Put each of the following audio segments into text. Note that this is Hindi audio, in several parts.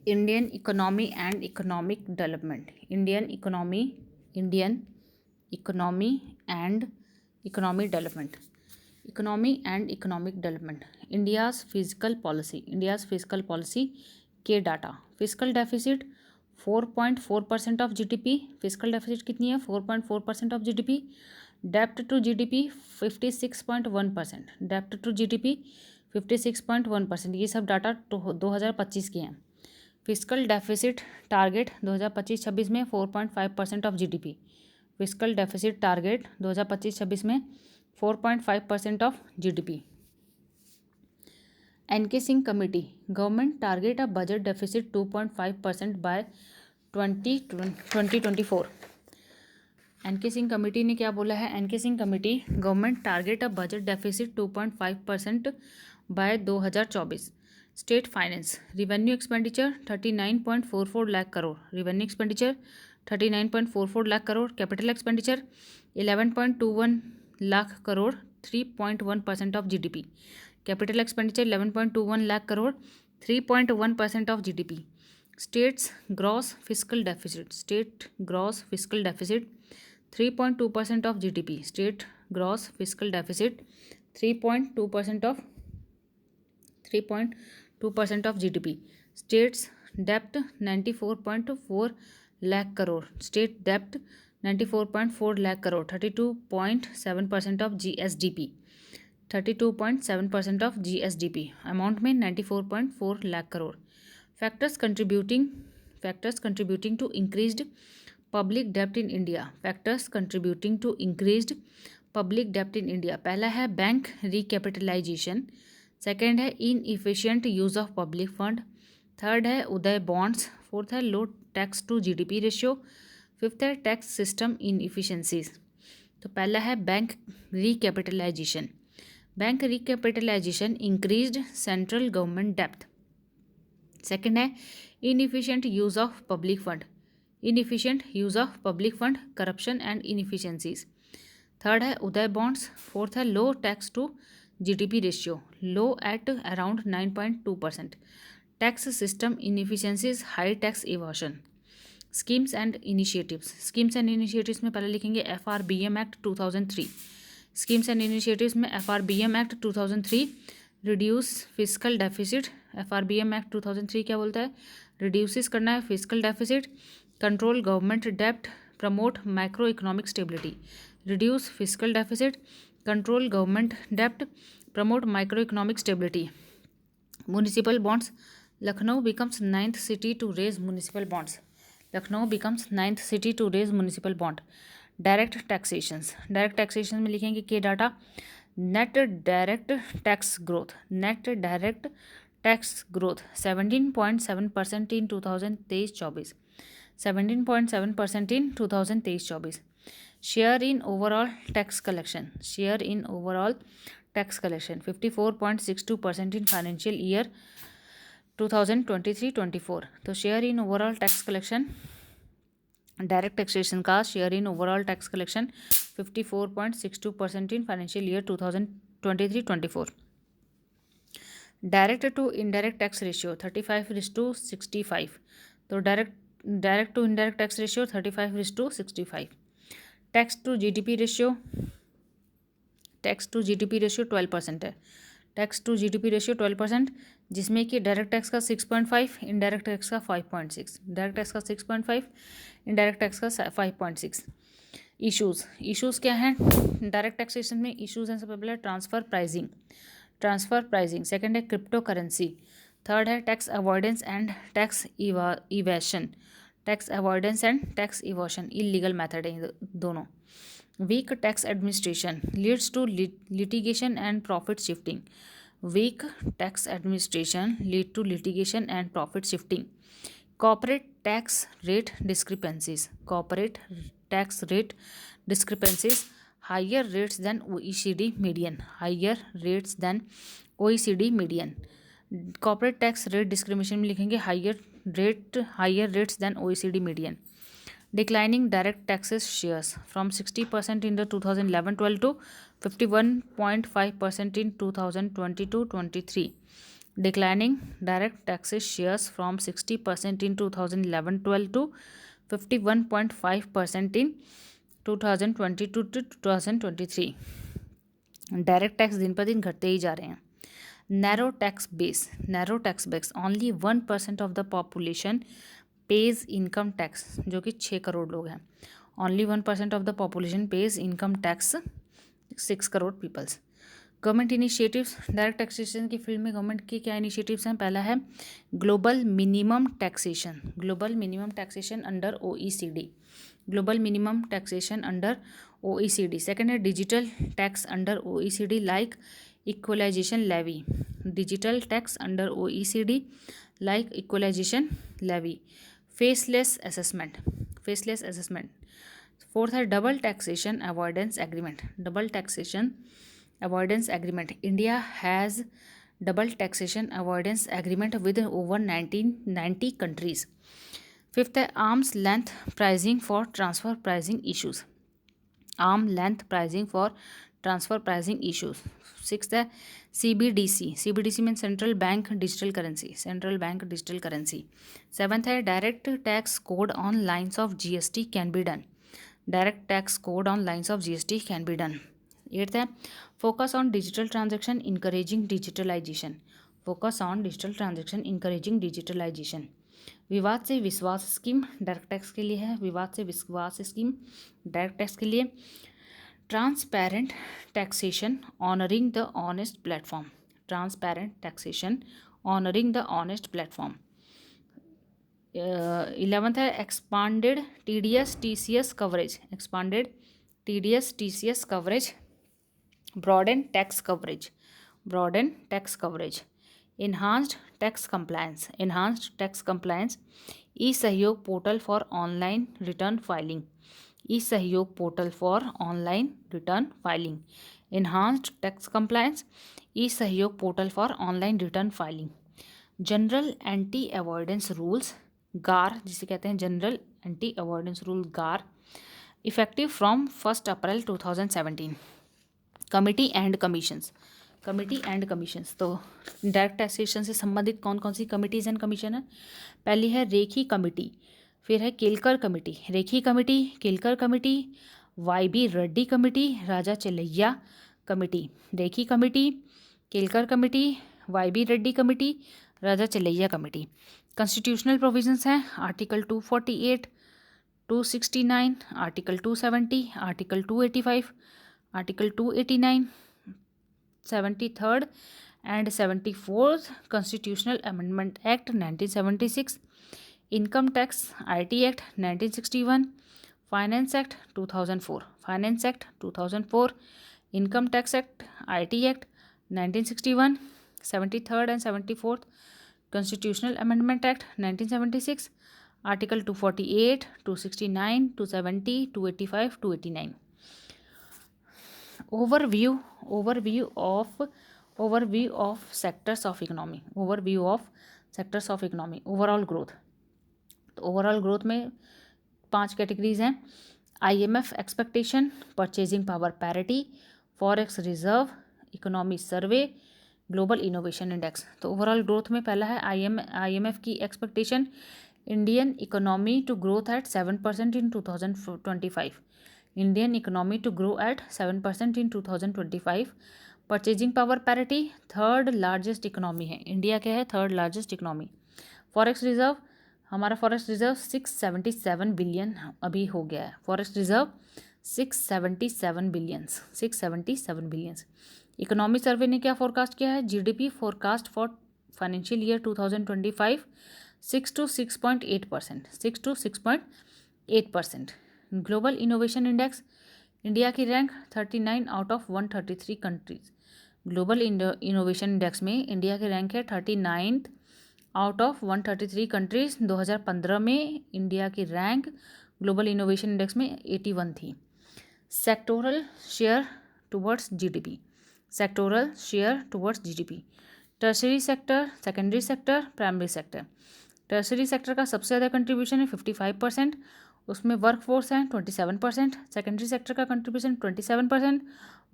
Indian economy and economic development. Indian economy and economic development. Economy and economic development. India's fiscal policy के data. Physical deficit 4.4% of GDP. Physical deficit कितनी है? 4.4% ऑफ जीडीपी. डेप्ट टू जीडीपी 56.1%. डेप्ट टू जीडीपी 56.1%. ये सब डाटा 2025 के हैं. फिजिकल डेफिसिट टारगेट 2025-26 में 4.5% of GDP. Physical deficit target 2025-26 में 4.5% of GDP. NK Singh committee. Government target a budget deficit 2.5% by 2024. NK Singh committee ने क्या बोला है? NK Singh committee government target a budget deficit 2.5% by 2024. State finance. Revenue expenditure 39.44 lakh crore. Revenue expenditure 39.44 lakh crore. Capital expenditure 11.21 lakh crore 3.1% of GDP. Capital expenditure 11.21 lakh crore 3.1% of GDP. States gross physical deficit. State gross physical deficit 3.2% of GDP. State gross physical deficit 3.2% of GDP. States dept 94.4 lakh crore. State dept 94.4 lakh crore 32.7% of GSDP. 32.7% of GSDP. Amount में 94.4 lakh crore. Factors contributing to increased public dept in India. Factors contributing to increased public dept in India. पहला है बैंक रिकैपिटलाइजेशन. सेकेंड है inefficient use of public fund. Third है उदय बॉन्ड्स. फोर्थ है low tax to GDP ratio. Fifth है टैक्स सिस्टम इनएफिशिएंसीज. तो पहला है bank recapitalization. Bank recapitalization increased central government डेप्थ. सेकेंड है inefficient use of public fund. Inefficient use of public fund, corruption and inefficiencies. Third है उदय बॉन्ड्स. फोर्थ है low tax to GDP ratio, low at around 9.2%. Tax system inefficiencies, high tax evasion. Schemes and initiatives. Schemes and initiatives में पहले लिखेंगे FRBM act 2003. Schemes and initiatives में FRBM act 2003 reduce physical deficit. FRBM act 2003 क्या बोलता है? रिड्यूसिस करना है physical deficit, control government dept, promote micro economic stability. Reduce physical deficit, control government dept, promote micro economic stability. Municipal bonds. Lucknow becomes 9th city to raise municipal bonds. Lucknow becomes 9th city to raise municipal bond. Direct taxations. Direct taxation में लिखेंगे के data. Net direct tax growth. Net direct tax growth 17.7% in 2023-24. 17.7% in 2023-24. Share in overall tax collection. Share in overall tax collection 54.62% in financial year 2023-24. तो share in overall tax collection, direct taxation का share in overall tax collection 54.62% in financial year 2023-24. Direct to indirect tax ratio 35:65. तो direct to indirect tax ratio 35:65. Tax to GDP ratio 12% है. टैक्स टू जीडीपी रेशियो 12%, जिसमें कि डायरेक्ट टैक्स का 6.5, इनडायरेक्ट टैक्स का 5.6. डायरेक्ट टैक्स का 6.5, इनडायरेक्ट टैक्स का 5.6. इश्यूज़ क्या हैं डायरेक्ट टैक्सेशन में? इश्यूज़ हैं सबसे पहले ट्रांसफ़र प्राइजिंग. सेकंड है क्रिप्टो करेंसी. थर्ड है tax avoidance and tax evasion. Tax avoidance and tax evasion illegal method है दोनों. Weak tax administration leads to litigation and profit shifting. Weak tax administration lead to litigation and profit shifting. Corporate tax rate discrepancies. Corporate tax rate discrepancies higher rates than OECD median. Higher rates than OECD median. Corporate tax rate discrimination में लिखेंगे higher rates than OECD median. Declining direct taxes shares from 60% in the 2011-12 to 51.5% in 2022-23. Declining direct taxes shares from 60% in 2011-12 to 51.5% in 2022 to 2023. Direct tax दिन पर दिन घटते ही जा रहे हैं. Narrow tax base only 1% of the population pays income tax, जो कि 6 करोड़ लोग हैं. Only 1% of the population pays income tax, 6 crore peoples. Government initiatives, direct taxation की फील्ड में गवर्नमेंट के क्या इनिशिएटिव्स हैं? पहला है global minimum taxation under OECD. Global minimum taxation under OECD. Second है digital tax under OECD like equalization levy. Digital tax under OECD like equalization levy. Faceless assessment. Fourth है double taxation avoidance agreement. India has double taxation avoidance agreement with over 90 countries. Fifth है arm's length pricing for transfer pricing issues. Sixth है CBDC mean central bank digital currency. Seventh है direct tax code on lines of GST can be done. Eighth है focus on digital transaction encouraging digitalization. विवाद से विश्वास स्कीम डायरेक्ट टैक्स के लिए है. डायरेक्ट टैक्स के लिए. Transparent taxation honouring the honest platform. 11th है expanded TDS TCS coverage. broaden tax coverage. enhanced tax compliance. e-सहयोग portal for online return filing. enhanced tax compliance. e-सहयोग portal for online return filing. General anti avoidance rules GAAR, जिसे कहते हैं general anti avoidance rule GAAR, effective from 1 April 2017. Committee and commissions. तो डायरेक्ट टैक्सेशन से संबंधित कौन कौन सी कमिटीज़ एंड कमीशन है? पहली है रेखी कमेटी, फिर है Kelkar committee, YB Reddy committee, Raja Chelliah committee. Rekhi committee, Kelkar committee, YB Reddy committee, Raja Chelliah committee. Constitutional provisions हैं article 248, 269, article 270, article 285, article 289, 73rd and 74th Constitutional Amendment Act 1976, Income Tax IT Act 1961, Finance Act 2004, Income Tax Act IT Act 1961, 73rd and 74th Constitutional Amendment Act 1976, Article 248, 269, 270, 285, 289. Overview of sectors of economy. Overall growth. तो ओवरऑल ग्रोथ में 5 कैटेगरीज हैं. IMF expectation, purchasing power parity, forex reserve, economy survey, global innovation index. तो ओवरऑल ग्रोथ में पहला है IMF की expectation, Indian economy to growth at 7% in 2025. Indian economy to grow at 7% in 2025. Purchasing power parity, third largest economy है. इंडिया क्या है? Third largest economy. Forex reserve, हमारा फॉरेक्स रिजर्व 677 बिलियन अभी हो गया है. Forex reserve 677 billions. Economy survey ने क्या फोरकास्ट किया है? GDP forecast for financial year 2025 6 to 6.8%. Global innovation index, India की rank 39 out of 133 countries. Global innovation index में इंडिया की रैंक है 39 आउट ऑफ 133 कंट्रीज. 2015 में इंडिया की रैंक ग्लोबल इनोवेशन इंडेक्स में 81 थी. Sectoral share towards GDP. Tertiary sector, secondary sector, primary sector. Tertiary sector का सबसे ज़्यादा कंट्रीब्यूशन है 55%, उसमें वर्कफोर्स है 27%. सेकेंडरी सेक्टर का कंट्रीब्यूशन 27%,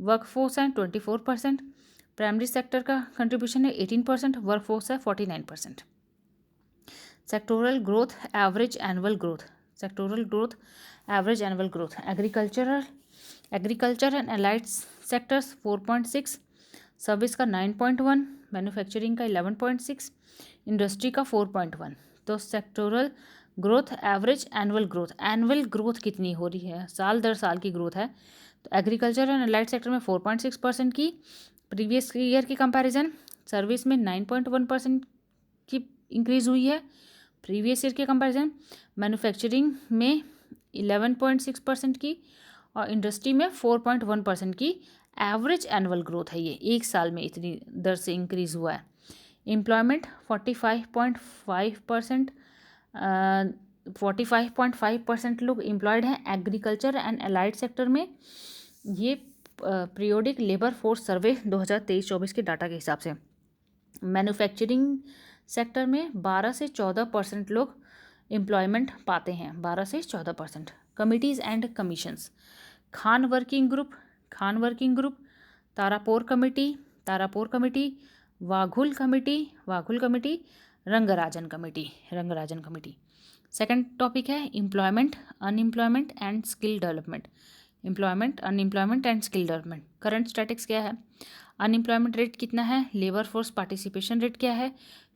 वर्कफोर्स है 24%. प्राइमरी सेक्टर का कंट्रीब्यूशन है 18%, वर्कफोर्स है 49%। Sectoral growth average annual growth, sectoral growth average annual growth, agriculture and allied sectors 4.6, service का 9.1, मैन्युफैक्चरिंग का 11.6, इंडस्ट्री का 4.1। तो sectoral growth average annual growth कितनी हो रही है, साल दर साल की ग्रोथ है। तो एग्रीकल्चर एंड एलाइड सेक्टर में 4.6% की प्रीवियस ईयर की कंपैरिजन, सर्विस में 9.1% की इंक्रीज़ हुई है प्रीवियस ईयर के कंपैरिजन, मैन्युफैक्चरिंग में 11.6% की और इंडस्ट्री में 4.1% की एवरेज एनुअल ग्रोथ है। ये एक साल में इतनी दर से इंक्रीज़ हुआ है। एम्प्लॉयमेंट 45.5% लोग एम्प्लॉयड हैं एग्रीकल्चर एंड एलाइड सेक्टर में। ये पीरियोडिक लेबर फोर्स सर्वे 2023-24 के डाटा के हिसाब से। मैन्युफैक्चरिंग सेक्टर में 12 से 14% लोग एम्प्लॉयमेंट पाते हैं, 12 से 14%। Committees and commissions, Khan working group, Tarapore committee, Vaghul committee, Rangarajan committee. Second topic है employment, unemployment and skill development. Unemployment and skill development. Current statistics क्या है, अनएम्प्लॉयमेंट रेट कितना है, लेबर फोर्स पार्टिसिपेशन रेट क्या है,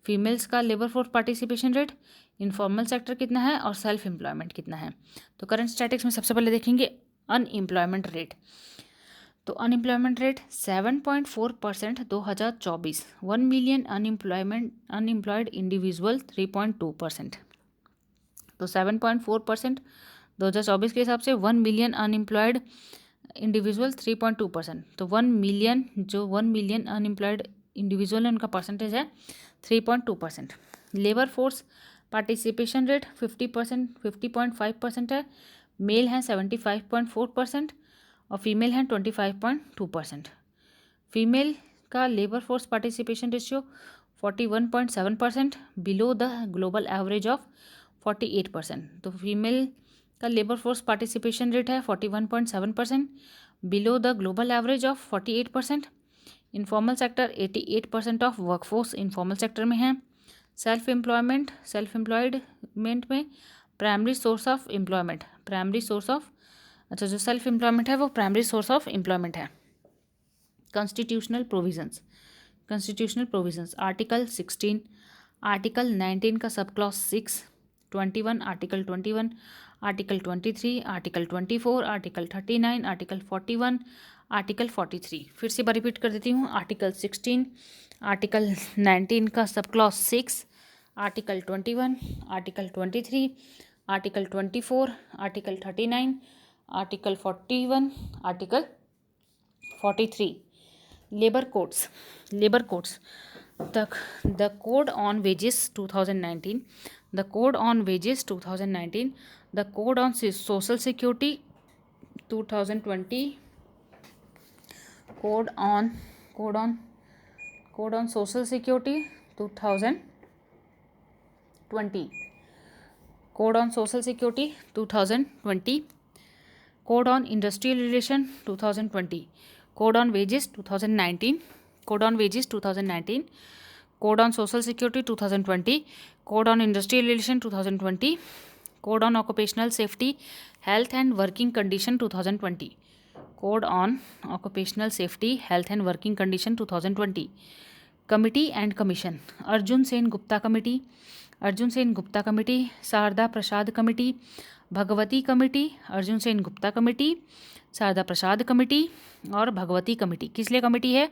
फीमेल्स का labour force participation rate, informal sector कितना है और सेल्फ एम्प्लॉयमेंट कितना है। तो करंट स्टैटिक्स में सबसे पहले देखेंगे अनएम्प्लॉयमेंट रेट। तो unemployment rate 7.4% 2024, 1 million unemployed individual 3.2%। तो 7.4% 2024 के हिसाब से 1 मिलियन अनएम्प्लॉयड इंडिविजुअल 3.2%। तो 1 मिलियन अनएम्प्लॉयड इंडिविजुअल है उनका परसेंटेज है 3.2%। लेबर फोर्स पार्टिसिपेशन रेट 50.5% है, मेल हैं 75.4% और फीमेल हैं 25.2%। फीमेल का labour force participation ratio 41.7%, below the global average of 48%। तो फीमेल का लेबर फोर्स पार्टिसिपेशन रेट है 41.7%, below the global average of 48%। Informal sector 88% of workforce informal sector में है। सेल्फ एम्प्लॉयमेंट में प्राइमरी सोर्स ऑफ एम्प्लॉयमेंट, जो सेल्फ एम्प्लॉयमेंट है वो प्राइमरी सोर्स ऑफ एम्प्लॉयमेंट है। कॉन्स्टिट्यूशनल प्रोविजंस आर्टिकल 16, आर्टिकल 19 का sub clause 6, 21, article 21, article 23, article 24, article 39, article 41, article 43। फिर से रिपीट कर देती हूँ, आर्टिकल 16, आर्टिकल 19 का sub clause 6, article 21, article 23, article 24, article 39, article 41, article 43। Labour codes, the code on wages 2019, the code on wages 2019, the code on social security 2020, code on social security 2020, code on social security 2020, code on industrial relation 2020, code on wages 2019, code on wages 2019, code on social security 2020, code on industrial relation 2020, code on occupational safety, health and working condition 2020, code on occupational safety, health and working condition 2020. Committee and commission, Arjun Sen Gupta committee, Sharda Prasad committee, Bhagwati committee, Arjun Sen Gupta committee, Sharda Prasad committee और भगवती कमेटी। किस लिए कमेटी है,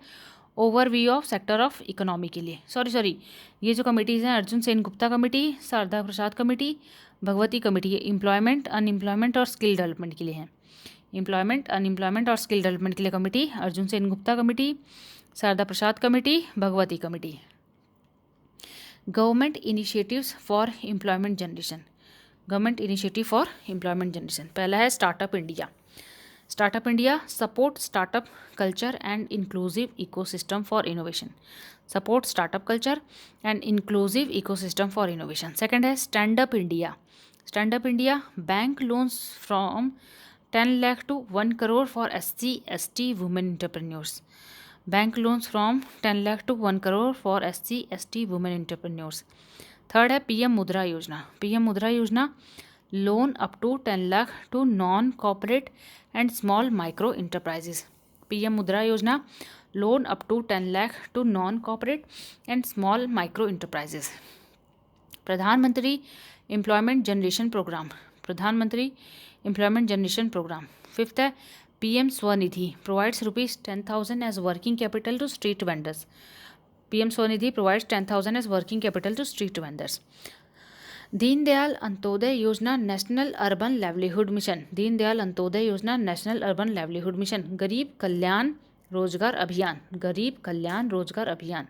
overview of sector of economy के लिए। सॉरी ये जो कमेटीज़ हैं, Arjun Sen Gupta committee, Sharda Prasad committee, Bhagwati committee, ये एम्प्लॉयमेंट, अनएम्प्लॉयमेंट और स्किल डेवलपमेंट के लिए हैं। एम्प्लॉयमेंट, अनएम्प्लॉयमेंट और स्किल डेवलपमेंट के लिए committee, Arjun Sen Gupta committee, Sharda Prasad committee, Bhagwati committee. Government initiatives for employment generation, पहला है startup India. Support startup culture and inclusive ecosystem for innovation, second है stand up India, bank loans from 10 lakh to 1 crore for SC ST women entrepreneurs, bank loans from 10 lakh to 1 crore for SC ST women entrepreneurs. Third है PM Mudra Yojana. PM Mudra Yojana loan up to 10 lakh to non corporate and small micro enterprises. PM Mudra Yojana loan up to 10 lakh to non corporate and small micro enterprises. Pradhan Mantri employment generation programme. Pradhan Mantri employment generation programme. Fifth है PM SVANidhi provides ₹10,000 as working capital to street vendors. PM SVANidhi provides 10,000 as working capital to street vendors. Deendayal Antyodaya Yojana national urban livelihood mission. Deendayal Antyodaya Yojana national urban livelihood mission. गरीब कल्याण रोजगार अभियान। गरीब कल्याण रोजगार अभियान।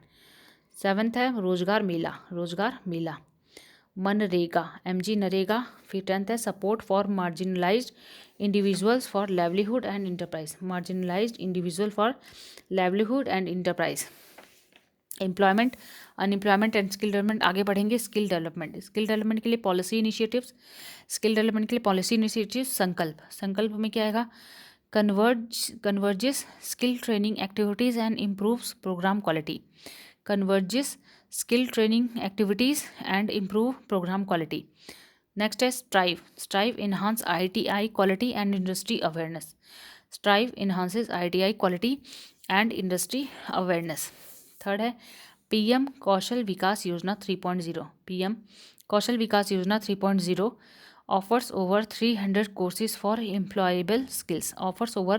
सेवन्थ है रोजगार मेला। रोजगार मेला। मनरेगा MG नरेगा। फिर 10th है support for marginalised individuals for livelihood and enterprise. Marginalised individual for livelihood and enterprise. Employment unemployment and skill development आगे बढ़ेंगे। Skill development. स्किल डेवलपमेंट के लिए पॉलिसी इनिशिएटिव्स। स्किल डेवलपमेंट के लिए पॉलिसी इनिशिएटिव्स। संकल्प। संकल्प में क्या आएगा? Converges skill training activities and improves programme quality. Converges skill training activities and improve programme quality. Next है STRIVE. STRIVE enhance ITI quality and industry awareness. STRIVE enhances ITI quality and industry awareness. Third है PM Kaushal Vikas Yojana 3.0। PM Kaushal Vikas Yojana 3.0 offers over 300 courses for employable skills. Offers over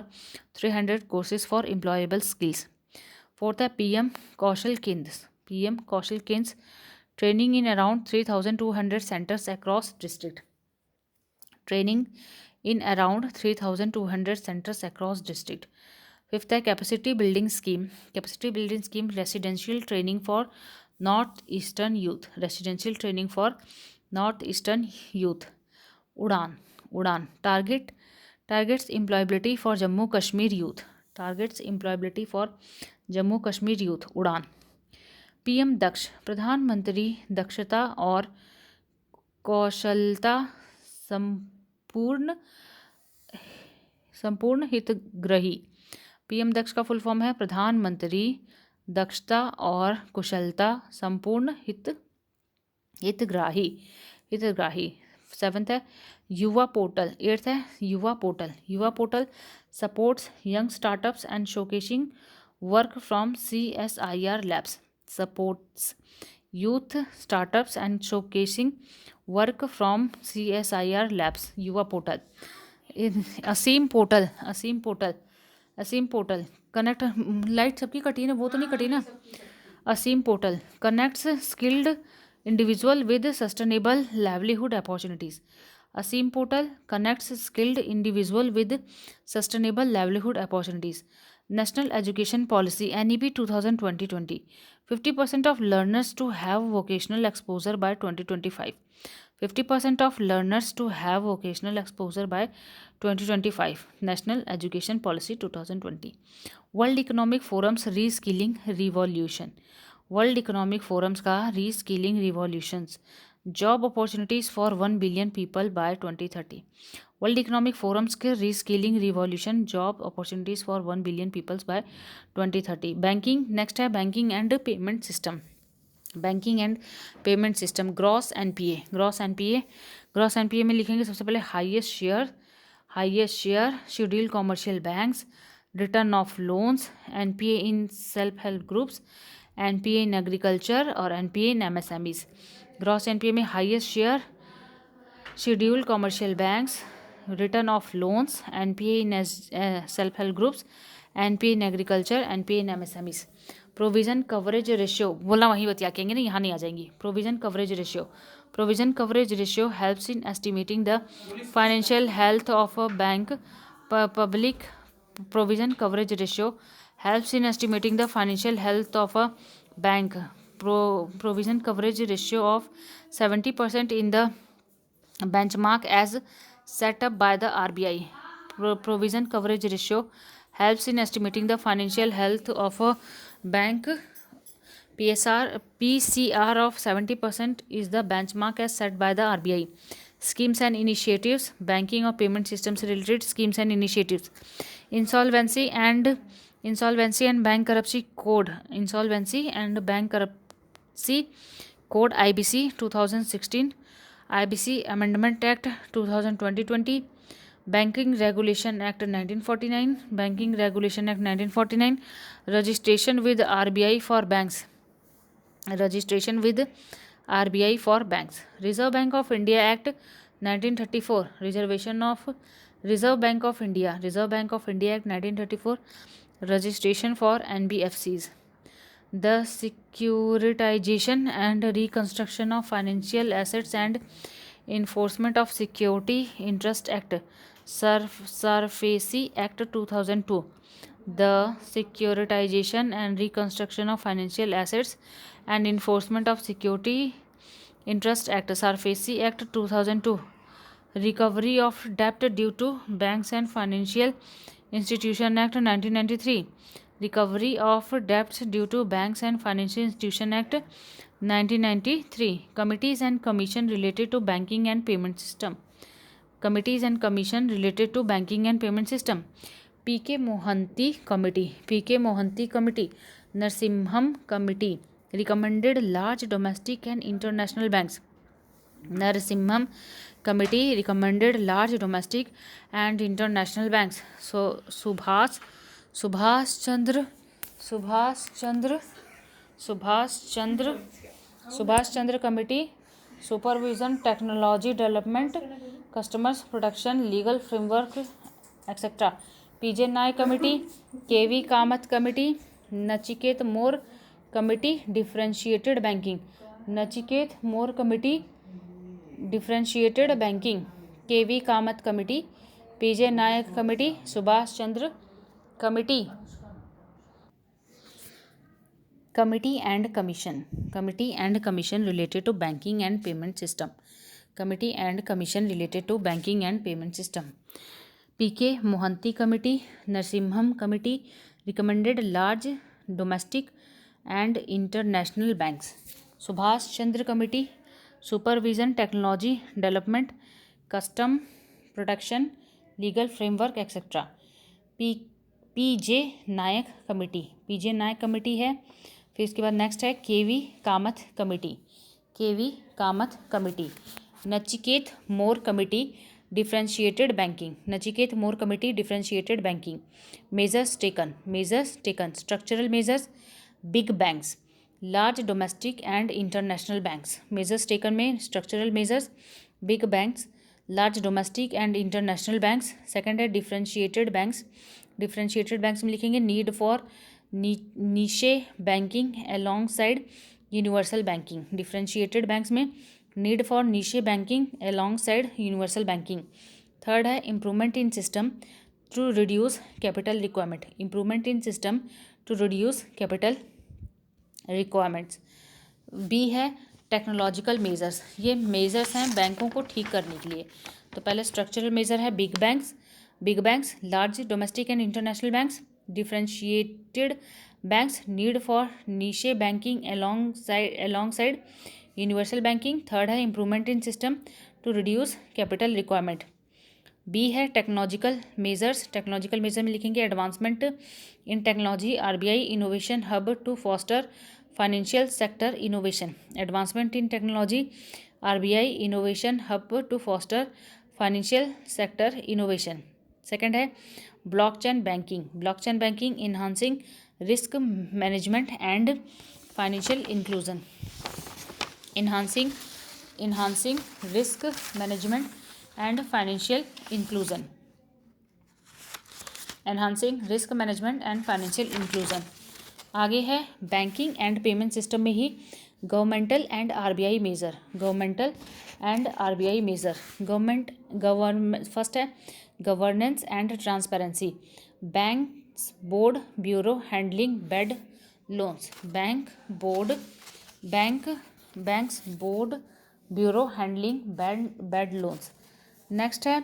300 courses for employable skills. Fourth है PM कौशल केंद्र। PM कौशल केंद्र training in around 3,200 centers across district. Training in around 3,200 centers across district. Fifth है capacity building scheme. Capacity building scheme residential training for north eastern youth. Residential training for north eastern youth. उड़ान। उड़ान targets employability for Jammu Kashmir youth. Targets employability for Jammu Kashmir youth. उड़ान। PM दक्ष प्रधानमंत्री दक्षता और कौशलता संपूर्ण हितग्राही। PM दक्ष का फुल फॉर्म है प्रधानमंत्री दक्षता और कुशलता संपूर्ण हितग्राही। सेवन्थ है युवा पोर्टल। एट्थ है Yuva portal. Yuva portal supports young startups and showcasing work from CSIR labs. Supports youth startups and showcasing work from CSIR labs. Yuva portal. ASEEM portal. ASEEM portal connect. Light सबकी कटी ना, वो तो नहीं कटी ना। ASEEM portal connects skilled individual with sustainable livelihood opportunities. ASEEM portal connects skilled individual with sustainable livelihood opportunities. National education policy NEP 2020-20 50% of learners to have vocational exposure by 2025. 50% of learners to have vocational exposure by 2025. National Education Policy 2020. World Economic Forum's Reskilling Revolution. World Economic Forums का Reskilling Revolutions. Job opportunities for 1 billion people by 2030. World economic forums के reskilling revolution job opportunities for 1 billion peoples by 2030. Banking. Next है banking and payment system. Banking and payment system gross NPA। Gross NPA में लिखेंगे सबसे पहले highest share scheduled commercial banks, return of loans, NPA in self help groups, NPA in agriculture और NPA in MSMEs. Gross NPA में highest share scheduled commercial banks, return of loans, NPA in self help groups, NPA in agriculture, NPA in MSMEs. Provision coverage ratio बोला वहीं बतिया कहेंगे ना, यहाँ नहीं आ जाएंगी. Provision coverage ratio helps in estimating the financial health of a bank. Public provision coverage ratio helps in estimating the financial health of a bank. Provision coverage ratio of 70% in the benchmark as set up by the RBI. Provision coverage ratio helps in estimating the financial health of a bank. PCR of 70% is the benchmark as set by the RBI. Schemes and initiatives, banking or payment systems related schemes and initiatives. Insolvency and insolvency and bank करप्सी code, insolvency and bank करप्सी code IBC 2016, IBC amendment act 2020, banking regulation act 1949, banking regulation act 1949, registration with RBI for banks, registration with RBI for banks, reserve bank of India act 1934, reservation of reserve bank of India, reserve bank of India act 1934, registration for NBFCs, the securitization and reconstruction of financial assets and enforcement of security interest act, SARFAESI act 2002, the securitization and reconstruction of financial assets and enforcement of security interest act, SARFAESI act 2002, recovery of debt due to banks and financial institution act 1993, recovery of debts due to banks and financial institution act 1993, committees and commission related to banking and payment system, committees and commission related to banking and payment system, PK Mohanty committee, PK Mohanty committee, Narasimham committee recommended large domestic and international banks, Narasimham committee recommended large domestic and international banks. So Subhash Chandra committee, supervision, technology development, customers protection, legal framework, etc. PJ Naik committee, KV Kamath committee, Nachiket More committee, differentiated banking, Nachiket More committee, differentiated banking, KV Kamath committee, PJ Naik committee, Subhash Chandra committee. Committee and commission related to banking and payment system, committee and commission related to banking and payment system, PK Mohanty committee, Narasimham committee recommended large domestic and international banks, Subhash Chandra committee, supervision, technology development, custom protection, legal framework, etc. PJ Nayak committee, PJ Nayak committee है। फिर इसके बाद नेक्स्ट है KV Kamath committee, KV Kamath committee, Nachiket Mor committee, differentiated banking, Nachiket Mor committee, differentiated banking, measures taken, structural measures, big banks, large domestic and international banks, measures taken में structural measures, big banks, large domestic and international banks. Second है डिफरेंशिएटेड बैंक्स, डिफरेंशिएटेड बैंक्स में लिखेंगे need for niche banking along side universal banking, differentiated banks में need for niche banking along side universal banking. Third है improvement in system to reduce capital requirement, improvement in system to reduce capital requirements. B है टेक्नोलॉजिकल मेजर्स, ये मेजर्स हैं बैंकों को ठीक करने के लिए। तो पहले स्ट्रक्चरल मेजर है big banks, large domestic and international banks, differentiated banks, need for niche banking along side universal banking. Third है improvement in system to reduce capital requirement. B है टेक्नोलॉजिकल मेजर में लिखेंगे advancement in technology, RBI innovation hub to foster financial sector innovation, advancement in technology, RBI innovation hub to foster financial sector innovation. Second है blockchain banking enhancing risk management and financial inclusion, enhancing risk management and financial inclusion, enhancing risk management and financial inclusion। आगे है बैंकिंग एंड पेमेंट सिस्टम में ही governmental and RBI measure, first है governance and transparency, banks board bureau handling bad loans, banks board bureau handling bad loans. Next है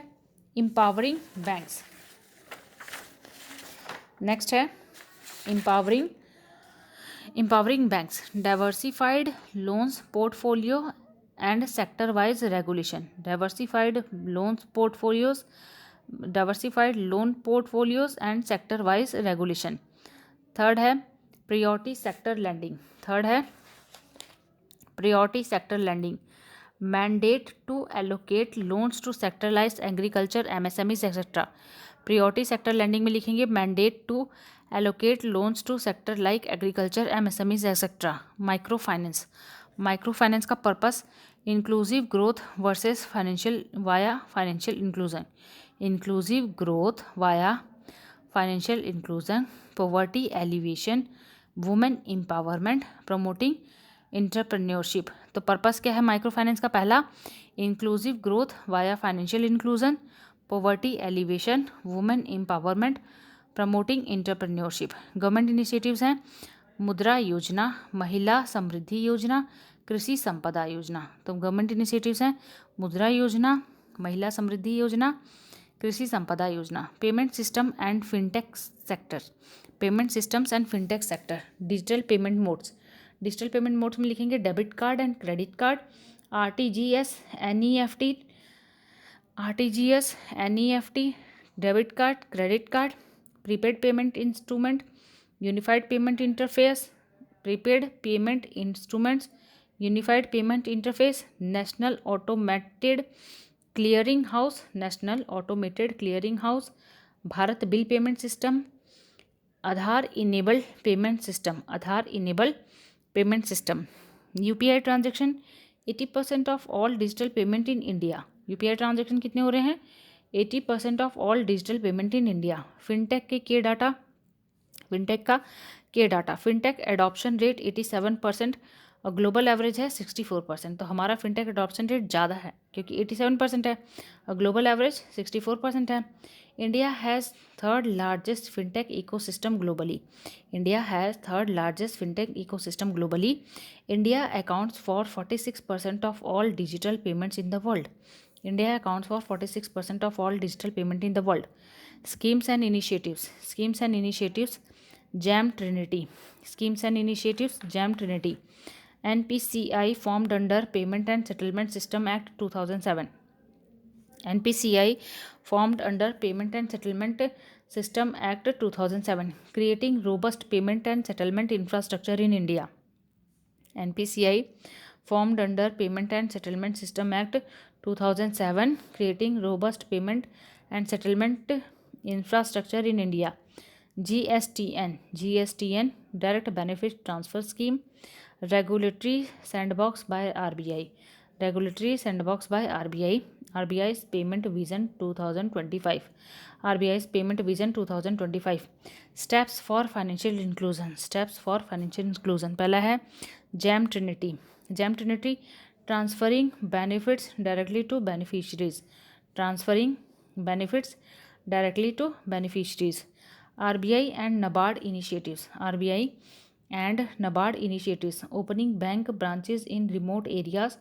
empowering banks, diversified loans portfolio and sector wise regulation, diversified loan portfolios and sector wise regulation. Third है प्रायोरिटी सेक्टर लैंडिंग, थर्ड है priority sector lending, mandate to allocate loans to sectors like agriculture MSMEs etcetera. Priority sector lending में लिखेंगे mandate to allocate loans to sector like agriculture MSMEs etcetera. Micro finance, micro finance का purpose inclusive growth versus financial via financial inclusion, inclusive growth via financial inclusion, poverty alleviation, women empowerment, promoting entrepreneurship. तो पर्पस क्या है माइक्रो फाइनेंस का? पहला, inclusive growth via financial inclusion, poverty alleviation, women empowerment, promoting entrepreneurship. Government initiatives हैं मुद्रा योजना, महिला समृद्धि योजना, कृषि संपदा योजना। तो गवर्नमेंट इनिशिएटिव्स हैं मुद्रा योजना, महिला समृद्धि योजना, कृषि संपदा योजना। Payment system and fintech sector, payment systems and fintech sector. Digital payment modes, digital payment modes में लिखेंगे debit card and credit card, RTGS, NEFT, RTGS, NEFT, debit card, credit card, prepaid payment instrument, unified payment interface, prepaid payment instruments, unified payment interface, national automated clearing house, national automated clearing house, Bharat bill payment system, Aadhaar enabled payment system, Aadhaar enabled payment system. UPI transaction, 80% of all digital payment in India. UPI transaction कितने हो रहे हैं? 80% of all digital payment in India. Fintech के के डाटा, फिनटेक का के डाटा, फिनटेक एडॉप्शन रेट 87% और ग्लोबल एवरेज है 64%। तो हमारा फिनटेक एडॉप्शन रेट ज़्यादा है क्योंकि 87% है और ग्लोबल एवरेज 64% है। India has third largest fintech ecosystem globally, India has third largest fintech ecosystem globally. India accounts for 46% of all digital payments in the world, India accounts for 46% of all digital payment in the world. Schemes and initiatives, schemes and initiatives, jam Trinity, schemes and initiatives, jam Trinity. NPCI formed under Payment and Settlement System Act 2007, NPCI formed under Payment and Settlement System Act 2007, creating robust payment and settlement infrastructure in India। NPCI formed under Payment and Settlement System Act 2007, creating robust payment and settlement infrastructure in India। GSTN, GSTN, Direct Benefit Transfer Scheme, Regulatory Sandbox by RBI, Regulatory Sandbox by RBI, RBI's Payment Vision 2025, RBI's Payment Vision 2025। Steps for Financial Inclusion, Steps for Financial Inclusion। पहला है JAM trinity, JAM trinity, transferring benefits directly to beneficiaries, transferring benefits directly to beneficiaries. RBI and NABARD initiatives, RBI and NABARD initiatives, opening bank branches in remote areas,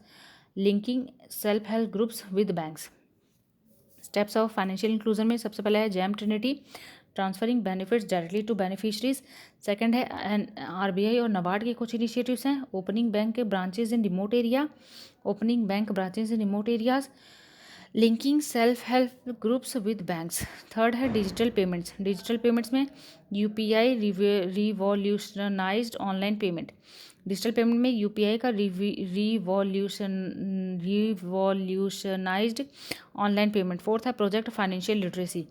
linking self-help groups with banks। Steps of financial inclusion में सबसे पहला है JAM trinity, transferring benefits directly to beneficiaries. Second है RBI और NABARD के कुछ इनिशिएटिव्स हैं, ओपनिंग बैंक के branches in remote area, opening bank branches in remote areas, linking self help groups with banks. Third है डिजिटल पेमेंट्स, डिजिटल पेमेंट्स में UPI revolutionised online payment, digital payment में UPI का रिवॉल्यूशनाइज्ड ऑनलाइन पेमेंट। फोर्थ है project financial literacy,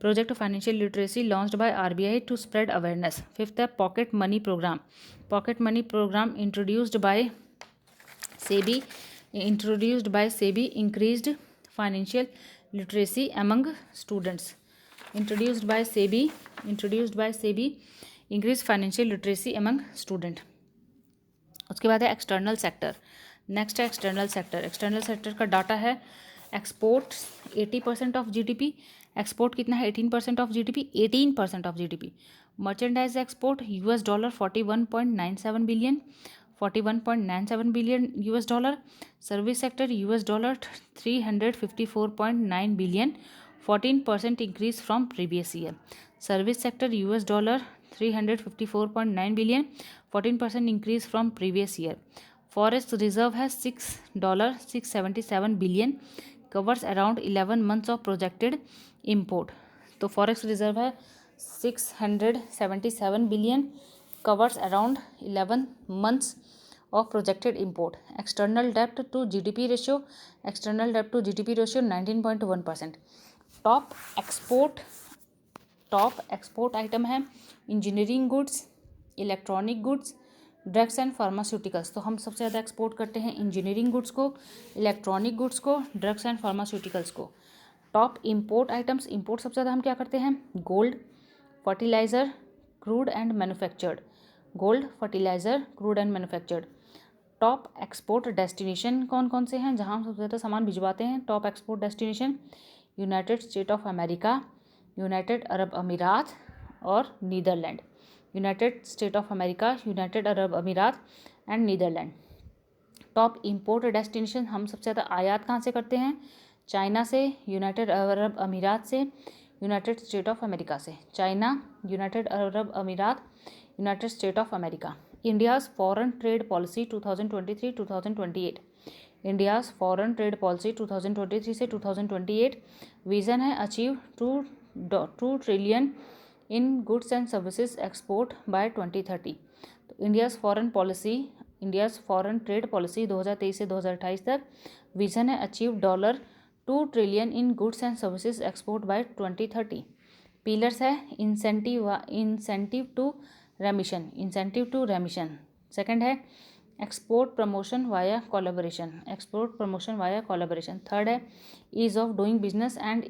project financial literacy launched by RBI to spread awareness. Fifth है pocket money programme, pocket money programme introduced by SEBI, introduced by SEBI increased financial literacy among students, introduced by SEBI, increased financial literacy among student। उसके बाद है एक्सटर्नल सेक्टर, नेक्स्ट है एक्सटर्नल सेक्टर। एक्सटर्नल सेक्टर का डाटा है एक्सपोर्ट 80% ऑफ GDP, एक्सपोर्ट कितना है 18% of GDP, 18% of GDP। Merchandise export $41.97 billion, $41.97 billion $। Service sector $354.9 billion, 14% increase from previous year. Service sector $354.9 billion, 14% increase from previous year. Forest reserve है $677 billion, covers around 11 months of projected import. तो फॉरेस्ट रिजर्व है 677 billion, covers around 11 months of projected import. External debt to GDP ratio 19.1%. Top export item है engineering goods, electronic goods, drugs and pharmaceuticals. तो हम सबसे ज़्यादा एक्सपोर्ट करते हैं इंजीनियरिंग गुड्स को, इलेक्ट्रॉनिक गुड्स को, ड्रग्स एंड फार्मास्यूटिकल्स को। टॉप इंपोर्ट आइटम्स, इंपोर्ट सबसे ज़्यादा हम क्या करते हैं? Gold, fertiliser, crude and manufactured. Gold, fertiliser, crude and manufactured. Top export destination कौन कौन से हैं जहां हम सबसे ज़्यादा सामान भिजवाते हैं? Top export destination United State of America, United Arab Emirates और Netherland. United State of America, United Arab Emirates and Netherland. Top import destination हम सबसे ज़्यादा आयात कहाँ से करते हैं? चाइना से, यूनाइटेड अरब अमीरात से, यूनाइटेड स्टेट ऑफ अमेरिका से। चाइना, यूनाइटेड अरब अमीरात, United State of America. India's foreign trade policy 2023-2028। India's foreign trade policy 2023 से 2028 विज़न है achieve 2 trillion in goods and services export by 2030। तो इंडियाज़ फॉरेन ट्रेड पॉलिसी 2023 से 2028 तक विज़न है achieve $2 trillion in goods and services export by 2030। Pillars है इंसेंटिव टू रेमिशन। सेकंड है export promotion via collaboration. Third है ease of doing business and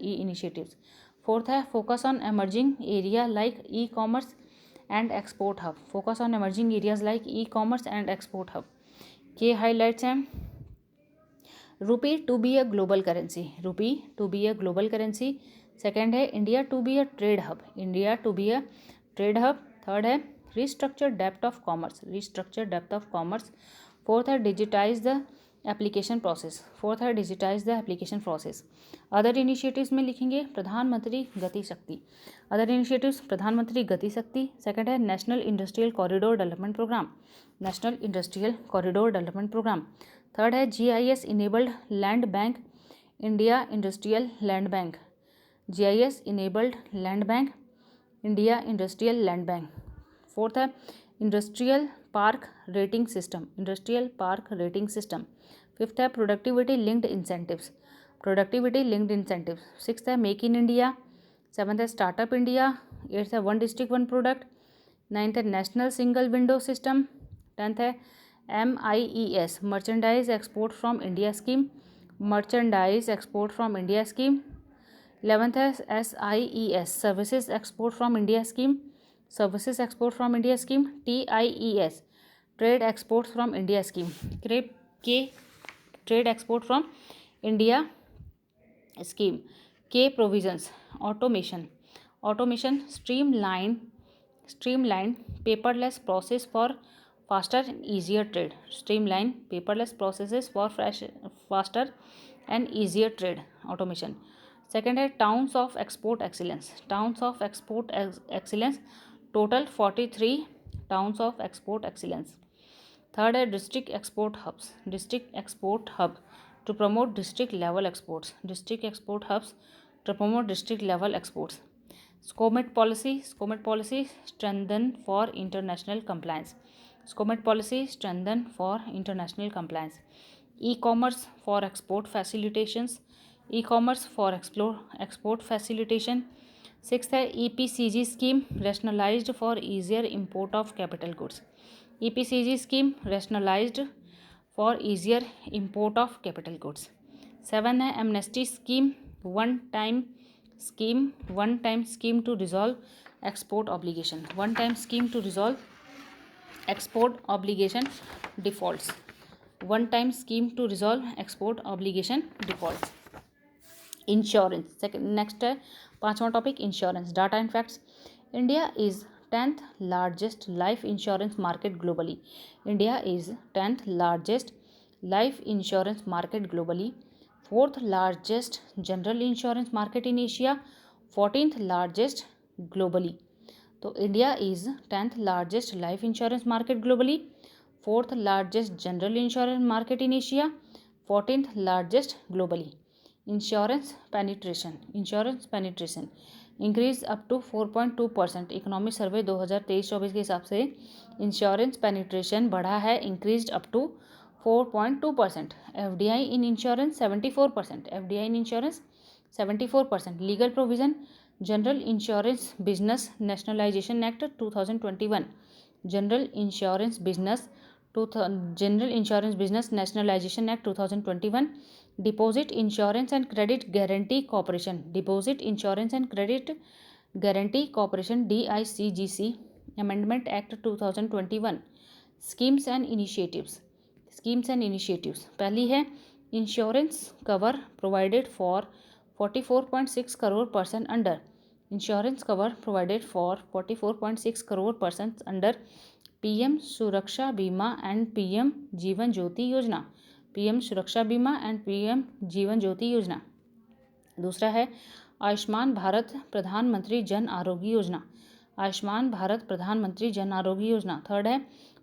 initiatives. Fourth है focus on emerging area like e commerce and export hub. के हाईलाइट्स हैं rupee to be a global currency. Second है India to be a trade hub. Third है restructure depth of commerce. Fourth है digitise the application process. Other initiatives में लिखेंगे प्रधानमंत्री गति शक्ति। सेकंड है national industrial corridor development programme. Third है GIS enabled land bank, India industrial land bank. Fourth है industrial park rating system. Fifth है प्रोडक्टिविटी लिंक्ड इंसेंटिव्स। सिक्स्थ है मेक इन इंडिया। सेवन्थ है स्टार्टअप इंडिया। एट्थ है one district one product. Ninth है national single window system. Tenth है MIES merchandise export from India scheme. 11th है SIES services export from India scheme. TIES trade export from India scheme. Trade export from India scheme. के provisions automation streamline paperless process for faster and easier trade automation. Second है towns of export excellence total 43 towns of export excellence. Third है district export hub to promote district level exports. SCOMET policy strengthen for international compliance. E commerce for export facilitation. Sixth है EPCG scheme rationalised for easier import of capital goods. Seven है amnesty scheme one time scheme to resolve export obligation defaults. Insurance next है पांचवा topic insurance. Data and facts. India is 10th largest life insurance market globally. Fourth largest general insurance market in Asia, 14th largest globally. तो India is 10th largest life insurance market globally, 4th largest general insurance market in Asia, 14th largest globally. Insurance penetration increase up to 4.2%। Economic survey 2023-24 के हिसाब से इंश्योरेंस पेनिट्रेशन बढ़ा है, increase up to 4.2%। FDI in insurance 74%। FDI in insurance 74%। Legal provision general insurance business nationalisation act 2021। General insurance business nationalisation act 2021। Deposit insurance and credit guarantee corporation DICGC amendment act 2021। Schemes and initiatives पहली है insurance cover provided for 44.6 crore person under insurance cover provided for 44.6 crore person under PM Suraksha Bima and PM जीवन ज्योति योजना। PM Suraksha Bima and PM जीवन ज्योति योजना। दूसरा है आयुष्मान भारत प्रधानमंत्री जन आरोग्य योजना। आयुष्मान भारत प्रधानमंत्री जन आरोग्य योजना। थर्ड है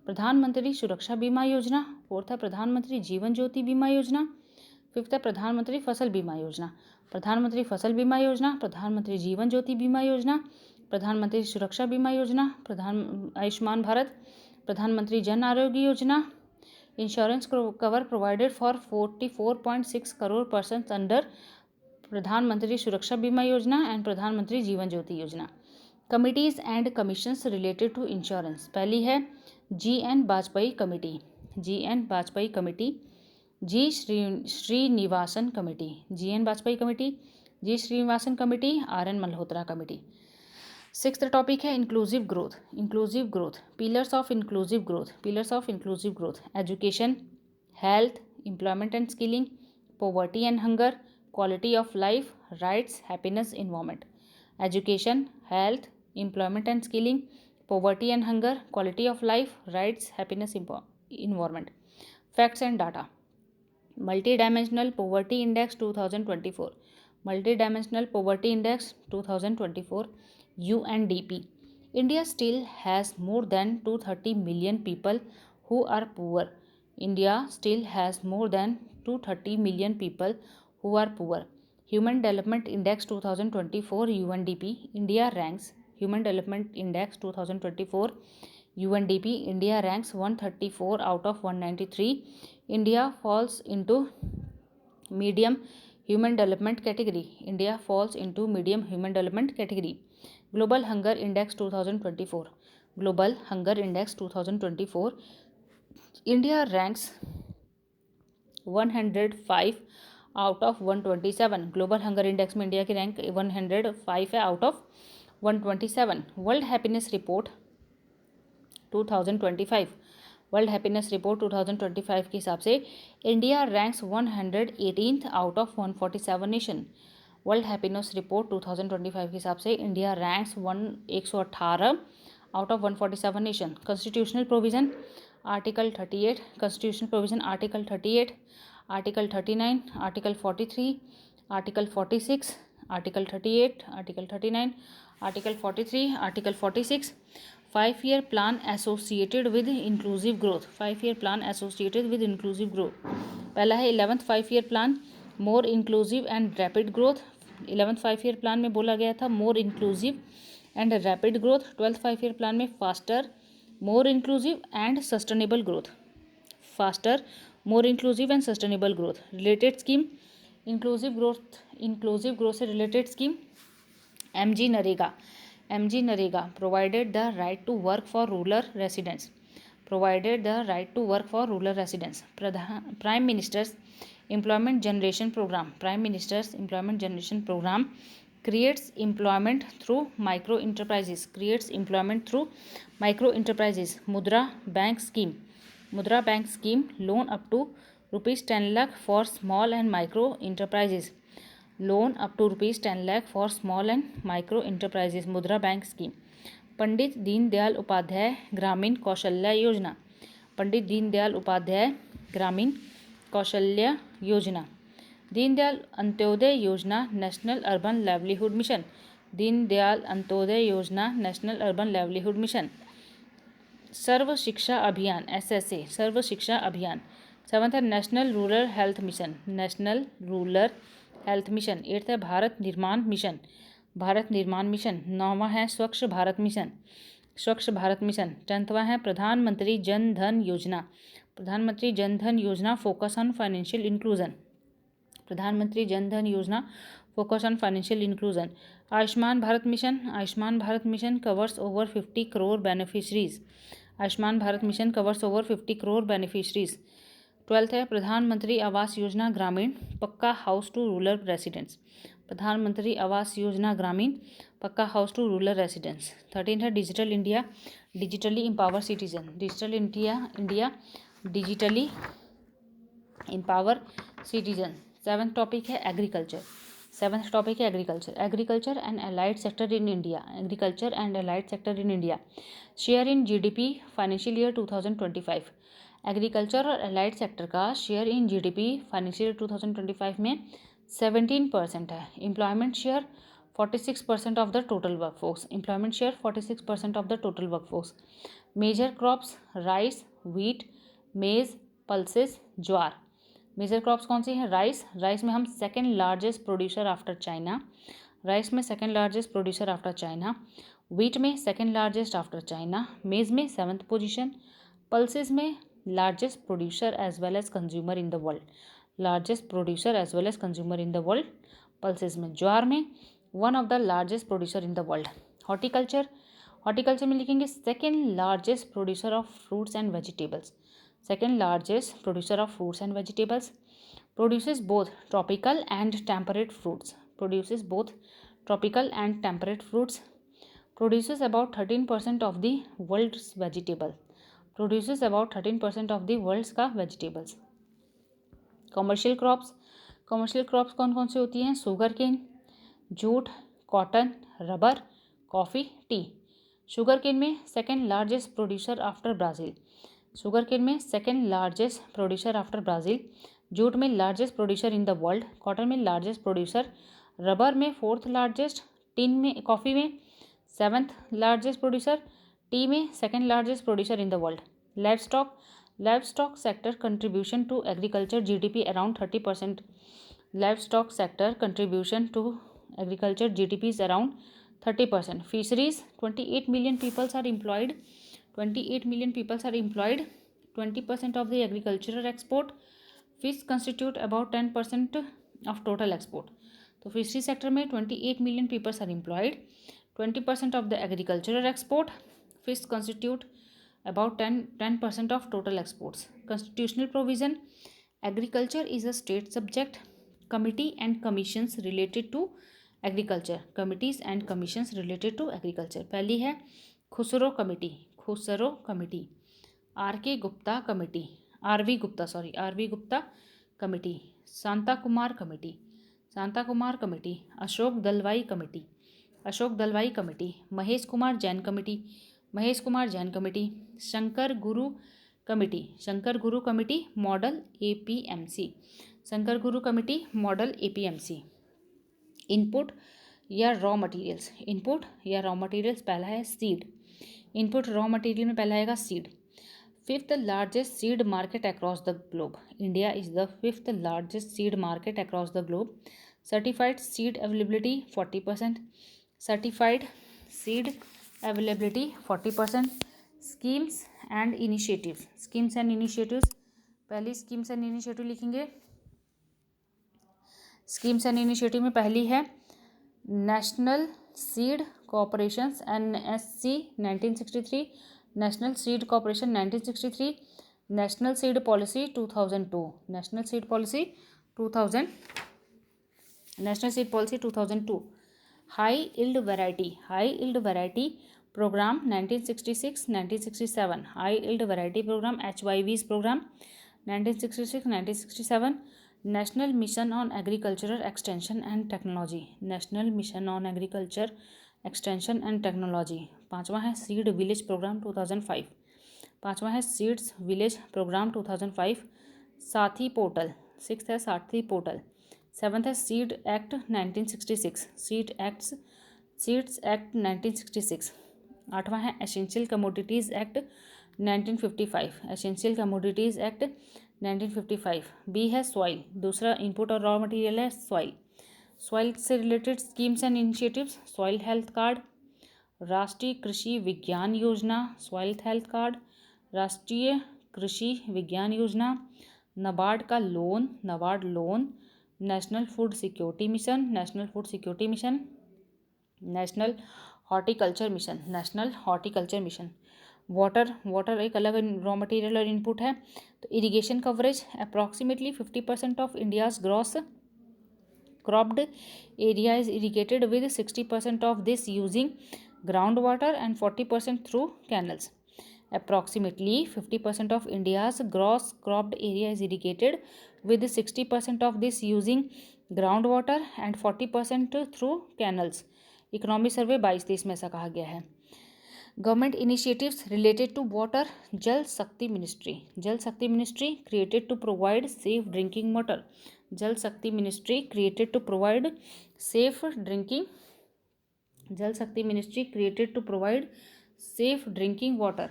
प्रधानमंत्री सुरक्षा बीमा योजना। फोर्थ है प्रधानमंत्री जीवन ज्योति बीमा योजना। फिफ्थ है प्रधानमंत्री फसल बीमा योजना। प्रधानमंत्री फसल बीमा योजना, प्रधानमंत्री जीवन ज्योति बीमा योजना, प्रधानमंत्री सुरक्षा बीमा योजना, आयुष्मान भारत, प्रधानमंत्री Jan Arogya Yojana. Insurance cover provided for 44.6 crore person under Pradhan Mantri Suraksha Bima Yojana and Pradhan Mantri Jeevan Jyoti Yojana. Committees and commissions related to insurance पहली है GN Vajpayee committee. GN Vajpayee committee. G Srinivasan committee. GN Vajpayee committee, G Srinivasan committee, RN Malhotra committee. Sixth topic है inclusive growth. Pillars of inclusive growth education, health, employment and skilling, poverty and hunger, quality of life, rights, happiness, environment. Education, health, employment and skilling, poverty and hunger, quality of life, rights, happiness, environment. Facts and data. Multi-dimensional poverty index 2024। Multi-dimensional poverty index 2024 UNDP। India still has more than 230 million people who are poor. India still has more than 230 million people who are poor. Human Development Index 2024 UNDP. India ranks Human Development Index 2024 UNDP. India ranks 134 out of 193. India falls into medium human development category. India falls into medium human development category. Global Hunger Index 2024. Global Hunger Index 2024. India ranks 105 out of 127। Global hunger index में इंडिया की रैंक 105 है out of 127। World happiness report 2025। World happiness report 2025 के हिसाब से India ranks 118th out of 147 nation. World happiness report 2025 के हिसाब से India ranks 118 out of 147 nation. Constitutional provision article 38, constitutional provision article 38, article 39, article 43, article 46, article 38, article 39, article 43, article 46। 5-year plan associated with inclusive growth. 5-year plan associated with inclusive growth. पहला है 11th 5-year plan more inclusive and rapid growth. 11th 5-year plan में बोला गया था more inclusive and rapid growth. 12th 5-year plan में faster, more inclusive and sustainable growth. Faster, more inclusive and sustainable growth. Related scheme inclusive growth से related scheme MG NREGA provided the right to work for rural residents. Provided the right to work for rural residents. Prime minister's employment generation programme. Prime minister's employment generation programme creates employment through micro enterprises. Creates employment through micro enterprises. Mudra bank scheme loan up to ₹10 lakh for small and micro enterprises. Loan up to ₹10 lakh for small and micro enterprises. Mudra bank scheme. Pandit Deendayal Upadhyaya Grameen Kaushalya योजना। पंडित दीनदयाल उपाध्याय ग्रामीण कौशल्या योजना। Deendayal Antyodaya Yojana national urban livelihood mission. Deendayal Antyodaya Yojana national urban livelihood mission. सर्व शिक्षा अभियान SSA सर्व शिक्षा अभियान। 7th है national rural health mission. National rural health mission. 8th है भारत निर्माण मिशन, भारत निर्माण मिशन। 9वां है स्वच्छ भारत मिशन, स्वच्छ भारत मिशन। 10वां है प्रधानमंत्री जन धन योजना, प्रधानमंत्री जन धन योजना फोकस ऑन फाइनेंशियल इंक्लूजन, प्रधानमंत्री जन धन योजना focus on financial inclusion. Ayushman Bharat mission, Ayushman Bharat mission covers over 50 crore beneficiaries, Ayushman Bharat mission covers over 50 crore beneficiaries. 12th है प्रधानमंत्री आवास योजना ग्रामीण पक्का हाउस टू रूरल रेसिडेंट्स, प्रधानमंत्री आवास योजना ग्रामीण पक्का house to rural residents. 13th है digital India digitally empower citizen, digital India digitally empower citizen. 7th topic है एग्रीकल्चर, 7th टॉपिक है agriculture, agriculture and allied sector in India, agriculture and allied sector in India. Share in GDP financial year 2025, agriculture और अलाइड सेक्टर का share in GDP financial year 2025 में 17% है। Employment share 46% of the total workforce, employment share 46% of the total workforce. Major crops rice, wheat, maize, pulses, jowar. Major crops कौन सी हैं? राइस, राइस में हम second largest producer after China, rice में second largest producer after China. Wheat में second largest after China, maize में 7th पोजीशन, पल्सेस में largest producer as well as consumer in the world, largest producer as well as consumer in the world pulses में। ज्वार में one of the largest producer in the world. Horticulture, horticulture में लिखेंगे second largest producer of fruits and vegetables, second largest producer of fruits and vegetables, produces both tropical and temperate fruits, produces both tropical and temperate fruits, produces about 13% of the world's vegetable, produces about 13% of the world's का vegetables। Commercial crops, commercial crops कौन कौन सी होती हैं? Sugar cane, jute, cotton, rubber, coffee, tea. Sugar cane में second largest producer after Brazil, sugar cane में second largest producer after Brazil. Jute में largest producer in the world, cotton में लार्जेस्ट प्रोड्यूसर, रबर में 4th लार्जेस्ट, टिन में कॉफ़ी में 7th लार्जेस्ट प्रोड्यूसर, टी में second largest producer in the world. Livestock, livestock sector contribution to agriculture GDP around 30%, livestock sector contribution to agriculture GDP is around 30%। Fisheries 28 million peoples are employed, 28 million people are employed, 20% of the agricultural export, fish constitute about 10% of total export। तो फिशरी सेक्टर में 28 million people are employed, 20% of the agricultural export, fish constitute about 10% of total exports। Constitutional provision, agriculture is a state subject, committee and commissions related to agriculture, committees and commissions related to agriculture। पहली है Khusro committee, Khusro committee, R Gupta committee, Shanta Kumar committee, Shanta Kumar committee, Ashok Dalwai committee, Ashok Dalwai committee, Mahesh Kumar Jain committee, Mahesh Kumar Jain committee, Shankar Guru committee, Shankar Guru committee model APMC, Shankar Guru committee model APMC. Input या रॉ मटेरियल्स, इनपुट या रॉ मटेरियल्स पहला है सीड, इनपुट रॉ मटेरियल में पहला आएगा seed. 5th largest seed market across the globe, India is the 5th largest seed market across the globe. Certified seed availability 40%, certified seed availability 40%। Schemes and initiatives, schemes and initiatives, पहली स्कीम्स एंड इनिशिएटिव लिखेंगे, स्कीम्स एंड इनिशिएटिव में पहली है national seed corporation NSC 1963, national seed corporation 1963, national seed policy 2002, national seed policy 2000, national seed policy 2002। High yield variety programme 1966-1967, high yield variety programme HYVs programme 1966-1967। National mission on agricultural extension and technology, national mission on agriculture extension and technology. 5वां है सीड विलेज प्रोग्राम 2005, 5वां है सीड्स विलेज प्रोग्राम 2005। साथी पोर्टल, 6th है साथी पोर्टल। 7th है सीड एक्ट 1966, सीड्स एक्ट 1966। 8वां है essential commodities act 1955, essential commodities act 1955। B है सॉइल, दूसरा इनपुट और रॉ मटेरियल है सॉइल, सॉइल से related schemes and initiatives, soil health card, Rashtriya Krishi विज्ञान योजना, soil health card, Rashtriya Krishi विज्ञान योजना, नाबार्ड का loan, NABARD loan, national food security mission, national food security mission, national horticulture mission, national horticulture mission. Water, water एक अलग रॉ मटेरियल और इनपुट है। तो irrigation coverage, approximately 50% of India's gross cropped area is irrigated with 60% of this using groundwater and 40% through canals. Approximately 50% of India's gross cropped area is irrigated with 60% of this using groundwater and 40% through canals. Economy survey 22-23 में ऐसा कहा गया है। Government initiatives related to water, Jal Shakti ministry, Jal Shakti ministry created to provide safe drinking water, Jal Shakti ministry created to provide safe drinking, Jal Shakti ministry created to provide safe drinking water.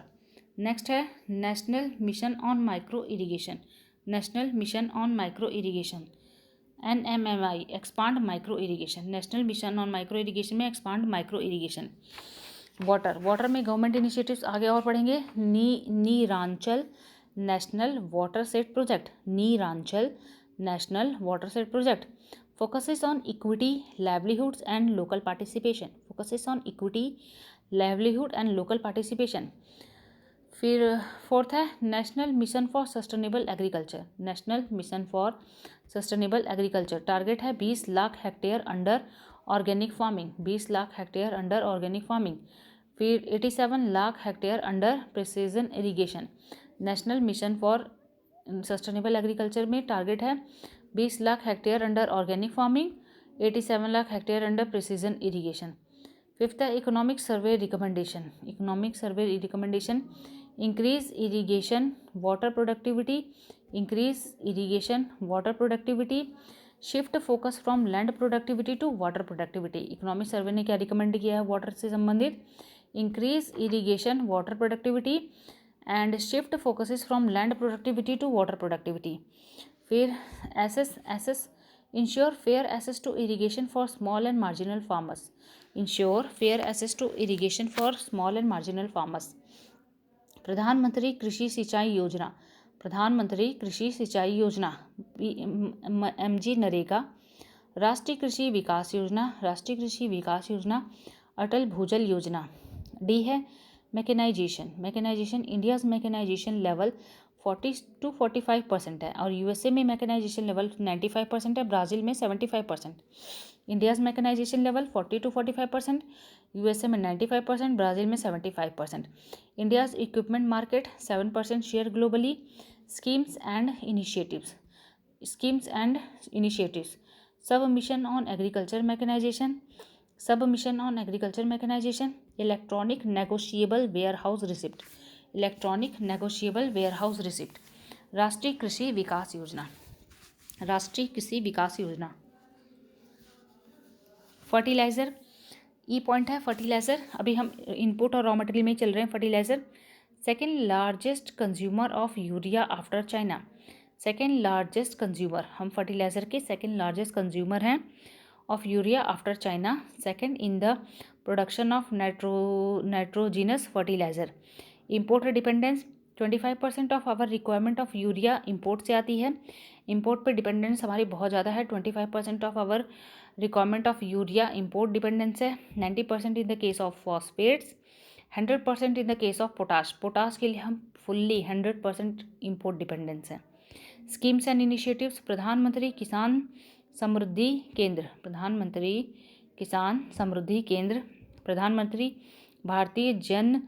Next है national mission on micro irrigation, national mission on micro irrigation, NMMI, expand micro irrigation, national mission on micro irrigation में expand micro irrigation. Water, water में गवर्नमेंट इनिशिएटिव्स आगे और पढ़ेंगे। Neeranchal national watershed project, Neeranchal national watershed project focuses on equity, livelihoods and local participation, focuses on equity, livelihood and local participation। फिर फोर्थ है national mission for sustainable agriculture, national mission for sustainable agriculture, target है 20 lakh hectare under organic farming, 20 lakh hectare under organic farming. फिर 87 lakh hectare under precision irrigation, national mission for sustainable agriculture में टारगेट है 20 lakh hectare under organic farming, 87 lakh hectare under precision irrigation. Fifth है economic survey recommendation, economic survey recommendation increase irrigation water productivity, increase irrigation water productivity, shift focus from land productivity to water productivity. Economic survey ने क्या रिकमेंड किया है वाटर से संबंधित? Increase irrigation water productivity and shift focuses from land productivity to water productivity. फिर access ensure fair access to irrigation for small and marginal farmers, ensure fair access to irrigation for small and marginal farmers. प्रधानमंत्री कृषि सिंचाई योजना, प्रधानमंत्री कृषि सिंचाई योजना MG नरेगा, राष्ट्रीय कृषि विकास योजना, राष्ट्रीय कृषि विकास योजना, अटल भूजल योजना। डी है mechanisation, mechanisation India's mechanisation level 40 to 45% है और यूएसए में मैकेनाइजेशन लेवल 95% है, ब्राज़ील में 75%। India's mechanisation level 40 to 45%, USA में 95%, ब्राज़ील में 75%। India's equipment market 7% share globally. Schemes and initiatives, schemes and initiatives, sub mission on agriculture mechanisation, sub mission on agriculture mechanisation, electronic negotiable warehouse receipt, electronic negotiable warehouse receipt. Rashtriya Krishi Vikas Yojana, Rashtriya Krishi Vikas Yojana. Fertiliser, E point है फर्टिलाइज़र, अभी हम इनपुट और रॉ मटेरियल में चल रहे हैं। Fertiliser second largest consumer of urea after China, second largest consumer, हम फर्टिलाइज़र के सेकेंड लार्जेस्ट कंज्यूमर हैं of urea after China, second in the production of nitrogenous fertiliser. Import dependence 25% of our requirement of urea import से आती है, इम्पोर्ट पे डिपेंडेंस हमारी बहुत ज़्यादा है। 25% of our requirement of urea import dependence है। 90% in the case of phosphates, 100% in the case of potash, potash के लिए हम फुल्ली 100% इम्पोर्ट डिपेंडेंस है। Schemes and initiatives, Pradhanmantri Kisan समृद्धि केंद्र, प्रधानमंत्री किसान समृद्धि केंद्र, प्रधानमंत्री भारतीय जन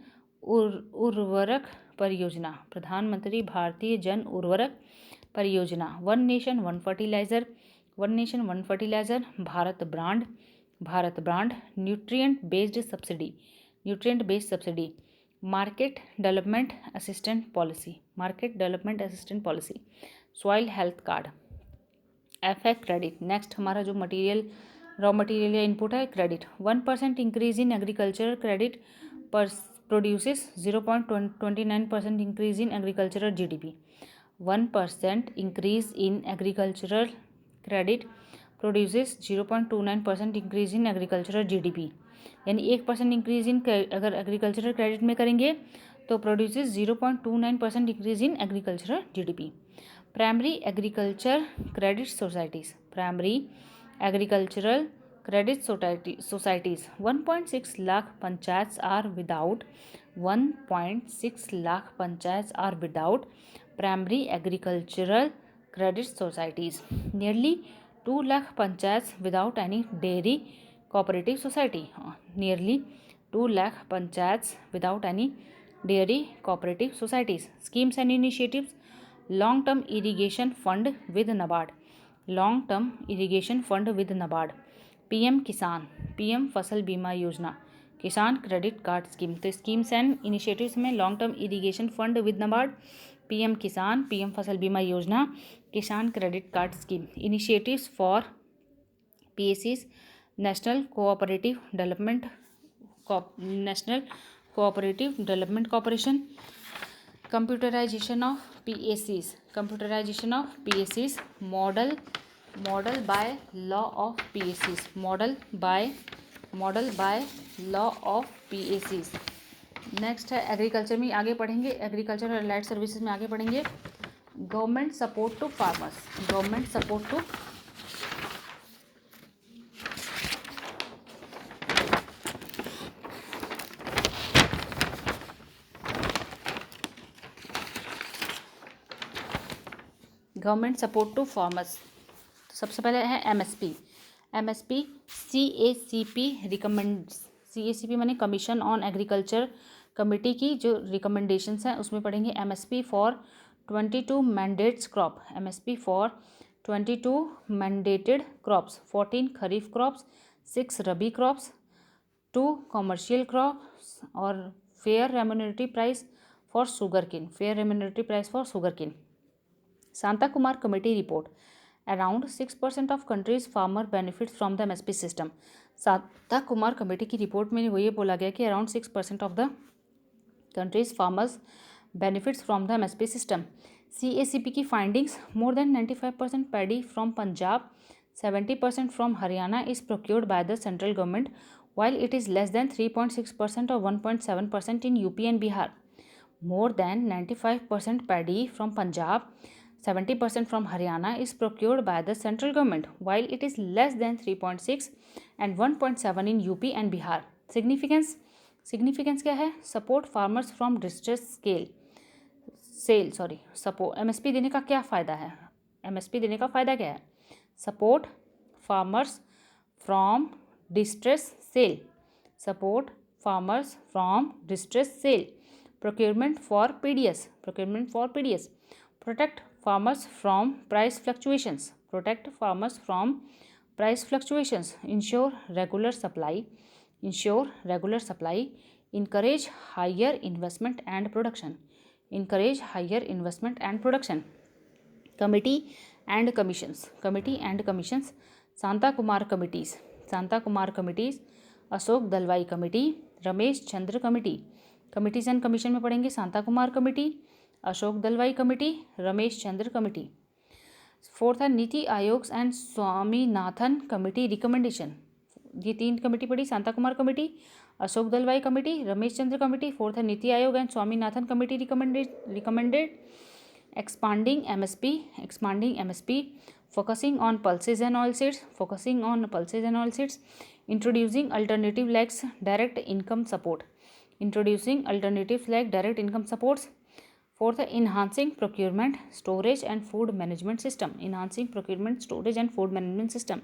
उर्वरक परियोजना, प्रधानमंत्री भारतीय जन उर्वरक परियोजना। One nation one fertiliser, one nation one fertiliser, Bharat brand, Bharat brand. Nutrient based subsidy, nutrient based subsidy. Market development assistant policy, market development assistant policy. Soil health card, FX credit. Next हमारा जो मटेरियल रॉ मटेरियल या इनपुट है credit. 1% increase in agricultural credit पर produces 0.29% increase in agricultural GDP. 1% increase in agricultural credit produces 0.29% increase in agricultural GDP, यानी 1% इंक्रीज इन अगर एग्रीकल्चरल क्रेडिट में करेंगे तो produces 0.29% increase in agricultural GDP. Primary agriculture credit societies, primary agricultural credit societies 1.6 lakh panchayat are without 1.6 lakh panchayat are without primary agricultural credit societies, nearly 2 lakh panchayats without any dairy cooperative society, nearly 2 lakh panchayats without any dairy cooperative societies. Schemes and initiatives, long term irrigation fund with NABARD, long term irrigation fund with NABARD, PM किसान, PM फसल बीमा योजना, किसान क्रेडिट कार्ड स्कीम। तो स्कीम्स एंड इनिशिएटिव्स में long term irrigation fund with NABARD, PM किसान, पीएम फसल बीमा योजना, किसान credit card scheme. Initiatives for PACS, national cooperative development corporation, computerisation of PACS, computerisation of PACS, model bylaw of PACS, model bylaw of PACS. Next है एग्रीकल्चर में आगे पढ़ेंगे, एग्रीकल्चर और एलाइड सर्विसेज में आगे पढ़ेंगे government support to farmers, government support to farmers. सबसे पहले है MSP, MSP CACP recommends, CACP माने कमीशन ऑन एग्रीकल्चर कमेटी की जो रिकमेंडेशंस हैं उसमें पढ़ेंगे MSP for 22 mandates crop, MSP for 22 mandated crops, 14 kharif crops, 6 rabi crops, 2 commercial crops और fair remunerative price for sugarcane, fair remunerative price for sugarcane. Shanta Kumar committee report, around 6% of countries farmer benefits from the MSP system. Shanta Kumar committee की रिपोर्ट में वो ये बोला गया कि around 6% of the country's farmers benefits from the MSP system. CACP की findings, more than 95% paddy from Punjab, 70% from Haryana is procured by the central government while it is less than 3.6% or 1.7% in UP and Bihar. More than 95% paddy from Punjab, 70% from Haryana is procured by the central government while it is less than 3.6 and 1.7 in UP and Bihar. Significance क्या है? Support farmers from distress support MSP देने का क्या फ़ायदा है? एमएसपी देने का फ़ायदा क्या है? Support farmers from distress sale, support farmers from distress sale, procurement for PDS, protect farmers from price fluctuations, ensure regular supply, encourage higher investment and production, committee and commissions, Shanta Kumar committees, Ashok Dalwai committee, Ramesh Chandra committee. Committees and commission में पढ़ेंगे Shanta Kumar committee, Ashok Dalwai committee, Ramesh Chandra committee. Fourth है NITI Aayog and Swaminathan committee recommendation. ये 3 कमेटी पढ़ी, Shanta Kumar committee, Ashok Dalwai committee, Ramesh Chandra committee. Fourth है NITI Aayog and Swaminathan committee recommended expanding MSP, focusing on pulses and oilseeds, introducing alternatives like direct income supports. Fourth, enhancing procurement, storage and food management system.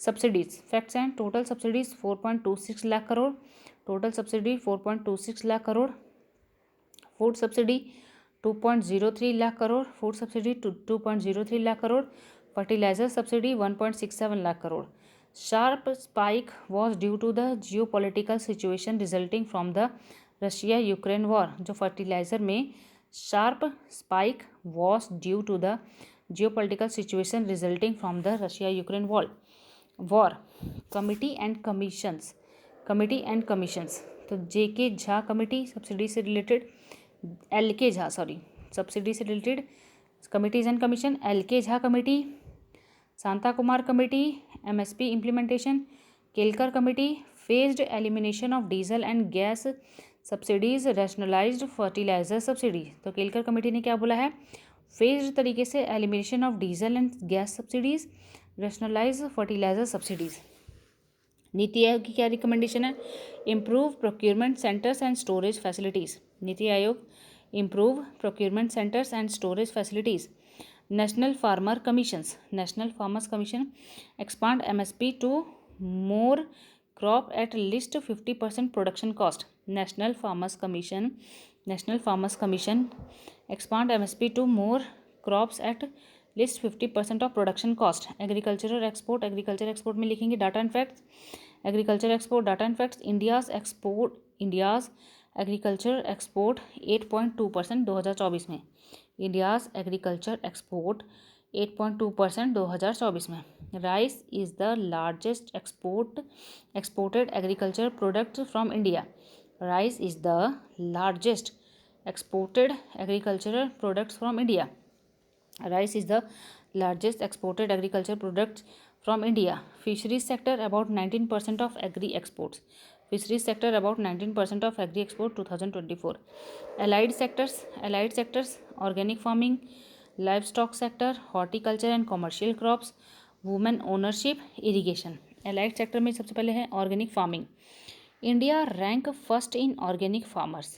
Subsidies, facts and total subsidies 4.26 lakh crore, food subsidy 2.03 lakh crore, fertilizer subsidy 1.67 lakh crore. Sharp spike was due to the geopolitical situation resulting from the Russia-Ukraine war. जो fertilizer में sharp spike was due to the geopolitical situation resulting from the Russia-Ukraine war. Committee and commissions, तो JK झा कमेटी सब्सिडी से रिलेटेड, LK झा सब्सिडी से related, committees and commission, LK Jha committee, Shanta Kumar committee, MSP implementation, Kelkar committee, phased elimination of diesel and gas subsidies, rationalised fertiliser subsidy. तो केलकर कमेटी ने क्या बोला है, फेज्ड तरीके से elimination of diesel and gas subsidies, rationalise fertiliser subsidies. NITI Aayog की क्या रिकमेंडेशन है, improve procurement centres and storage facilities. NITI Aayog, improve procurement centres and storage facilities. National farmer commissions, national farmers commission, expand MSP to more crop at least 50% production cost. National farmers commission, national farmers commission expand MSP to more crops at least 50% of production cost. Agricultural export, agriculture export में लिखेंगे data and facts. Agriculture export, data and facts. India's agriculture export 8.2% 2024 में। इंडियाज़ एग्रीकल्चर एक्सपोर्ट 8.2% 2024 में। Rice is the largest exported agriculture product from India. Rice is the largest exported agricultural products from India. Rice is the largest exported agricultural products from India. Fisheries sector about 19% of agri exports. Fisheries sector about 19% of agri export 2024. Allied sectors organic farming, livestock sector, horticulture and commercial crops, women ownership, irrigation. Allied sector में सबसे पहले है organic farming. India rank first in organic farmers.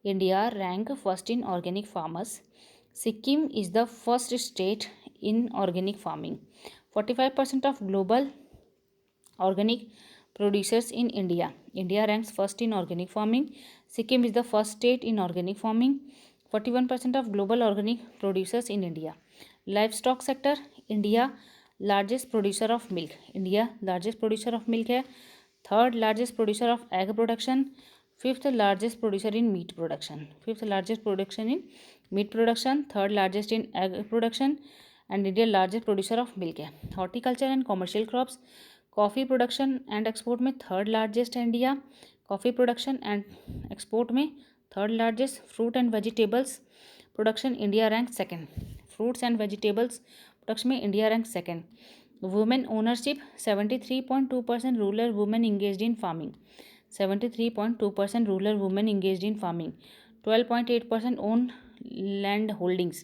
India rank first in organic farmers. Sikkim is the first state in organic farming. 45% of global organic producers in India. India ranks first in organic farming. Sikkim is the first state in organic farming. 41% of global organic producers in India. Livestock sector, India largest producer of milk. India largest producer of milk है. Third largest producer of egg production. Fifth largest producer in meat production. Fifth largest production in meat production. Third largest in egg production. And India largest producer of milk है. Horticulture and commercial crops. Coffee production and export में third largest है India. Coffee production and export में third largest. Fruit and vegetables production India ranks second. Fruits and vegetables production में India ranks second. Women ownership 73.2% rural women engaged in farming. 73.2% rural women engaged in farming. 12.8% own land holdings.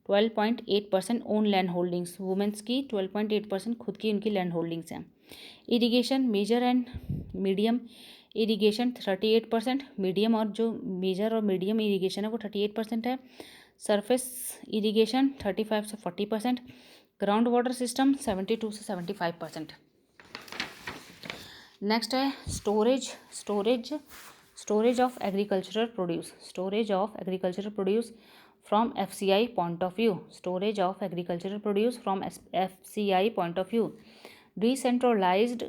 12.8% own land holdings. Women's की 12.8% खुद की उनकी लैंड होल्डिंग्स हैं. Irrigation major and medium irrigation 38%. Medium और जो मेजर और मीडियम इरीगेशन है वो 38% है. सरफेस इरीगेशन 35 से 40%. ग्राउंड वाटर सिस्टम 72 से 75%. नेक्स्ट है storage of agricultural produce. Storage of agricultural produce from FCI point of view. Storage of agricultural produce from FCI point of view. Decentralised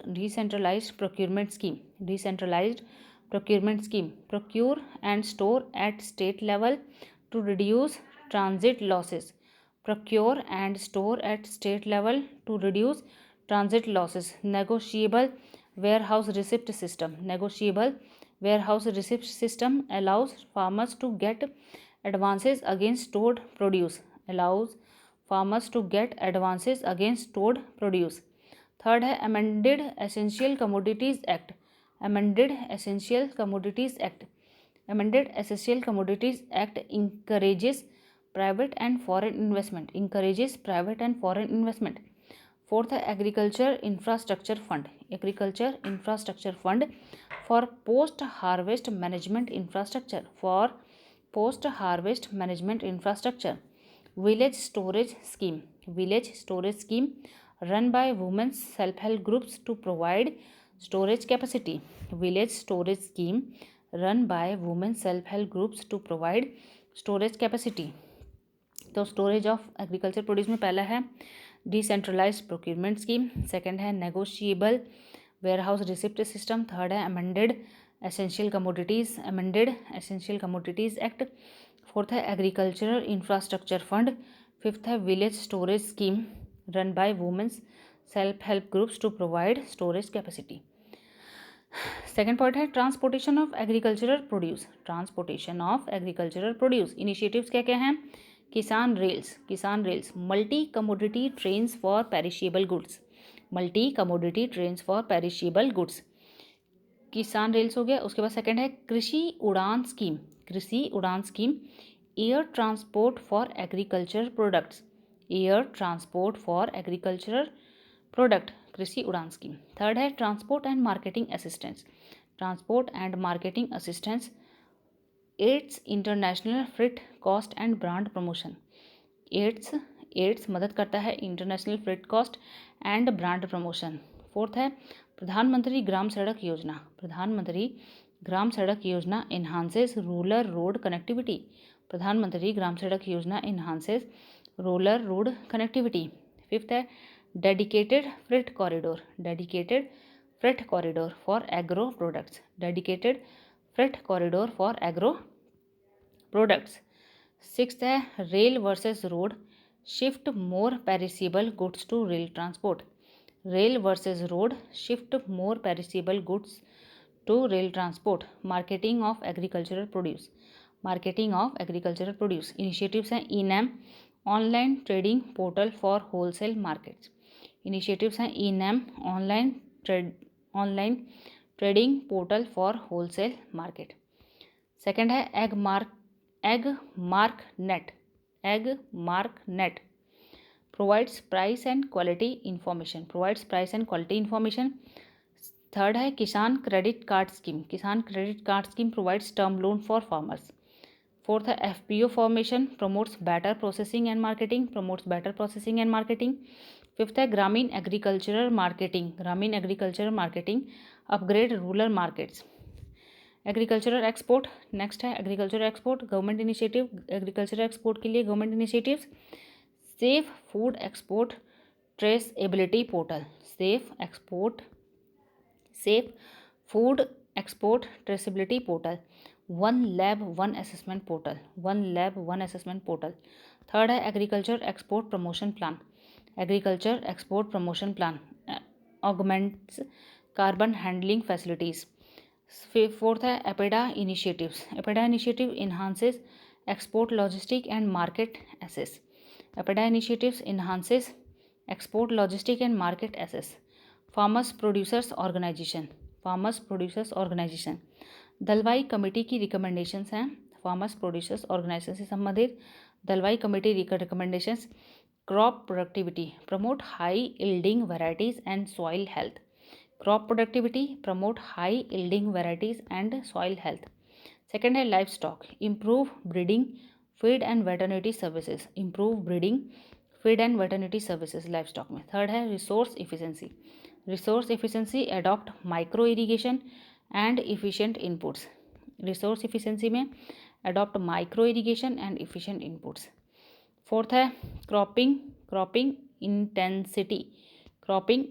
procurement scheme. Decentralised procurement scheme. Procure and store at state level to reduce transit losses. Procure and store at state level to reduce transit losses. Negotiable warehouse receipt system. Negotiable warehouse receipt system allows farmers to get advances against stored produce. Allows farmers to get advances against stored produce. Third है Amended Essential Commodities Act. Amended Essential Commodities Act. Amended Essential Commodities Act encourages private and foreign investment. Encourages private and foreign investment. Fourth है Agriculture Infrastructure Fund. Agriculture Infrastructure Fund for post harvest management infrastructure. For post harvest management infrastructure. Village Storage Scheme. Village Storage Scheme run by women's self-help groups to provide storage capacity. Village Storage Scheme run by women's self-help groups to provide storage capacity. तो स्टोरेज ऑफ एग्रीकल्चर प्रोड्यूस में पहला है डिसेंट्रलाइज्ड प्रोक्योरमेंट स्कीम. सेकंड है negotiable warehouse receipt system. Third है amended essential commodities act. Fourth है एग्रीकल्चरल इंफ्रास्ट्रक्चर फंड. फिफ्थ है village storage scheme run by women's self help groups to provide storage capacity. Second point है transportation of agricultural produce. Transportation of agricultural produce initiatives क्या क्या हैं. किसान rails multi commodity trains for perishable goods, multi commodity trains for perishable goods, किसान रेल्स हो गया। उसके बाद सेकंड है कृषि Udan scheme, Krishi Udan scheme air transport for agriculture products, air transport for agricultural product, Krishi Udan scheme. Third है transport and marketing assistance, transport and marketing assistance aids international freight cost and brand promotion, aids मदद करता है international freight cost and brand promotion. Fourth है प्रधानमंत्री ग्राम सड़क योजना, प्रधानमंत्री ग्राम सड़क योजना इन्हांसेस रूरल रोड कनेक्टिविटी, प्रधानमंत्री ग्राम सड़क योजना enhances rural road connectivity. Fifth है dedicated freight corridor, dedicated freight corridor for agro products, dedicated freight corridor for agro products. Sixth है rail versus road shift more perishable goods to rail transport, rail versus road shift more perishable goods to rail transport. Marketing of agricultural produce, marketing of agricultural produce initiatives हैं e NAM online trading portal for wholesale markets, initiatives हैं e NAM online trading portal for wholesale market. Second है Agmarknet provides price and quality information, provides price and quality information. Third है किसान क्रेडिट कार्ड स्कीम, किसान credit card scheme provides term loan for farmers. Fourth है FPO formation promotes better processing and marketing, promotes better processing and marketing. Fifth है ग्रामीण एग्रीकल्चरल मार्केटिंग, ग्रामीण agricultural marketing upgrade rural markets. Agricultural export, next है agricultural export government initiative, agricultural export के लिए government initiatives safe food export traceability portal, safe food export traceability portal, one lab one assessment portal, one lab one assessment portal. Third है agriculture export promotion plan, agriculture export promotion plan augments carbon handling facilities. Fourth है APEDA initiatives, APEDA initiative enhances export logistic and market access, APEDA initiatives enhances export logistic and market access. Farmers producers organisation, farmers producers organisation Dalwai committee की रिकमेंडेशंस हैं, फार्मर्स प्रोड्यूसर्स ऑर्गेनाइजेशन से संबंधित Dalwai committee recommendations. Crop productivity promote high yielding varieties and soil health, crop productivity promote high yielding varieties and soil health. Second है livestock improve breeding feed and veterinary services, improve breeding feed and veterinary services livestock में। थर्ड है resource efficiency, resource efficiency adopt micro irrigation and efficient inputs, resource efficiency में adopt micro irrigation and efficient inputs. Fourth है cropping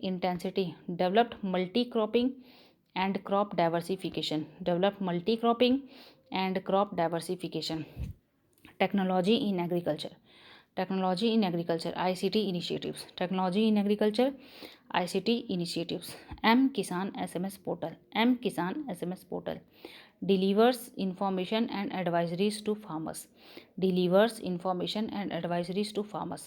intensity developed multi cropping and crop diversification, developed multi cropping and crop diversification. Technology in agriculture, technology in agriculture ICT initiatives, technology in agriculture ICT initiatives. M Kisan SMS portal, M Kisan SMS portal delivers information and advisories to farmers, delivers information and advisories to farmers.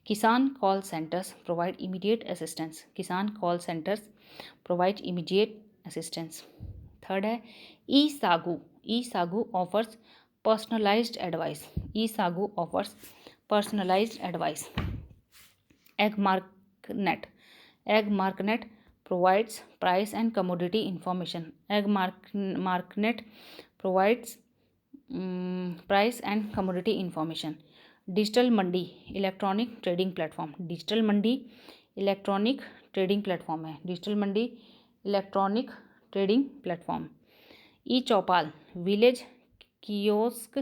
Kisan call centers provide immediate assistance, Kisan call centers provide immediate assistance. Third है e-sagu offers personalized advice, e-sagu offers personalized advice. Agmarknet provides price and commodity information, Agmarknet provides price and commodity information. Digital mandi electronic trading platform, digital mandi electronic trading platform है, digital mandi electronic trading platform. E Choupal village kiosk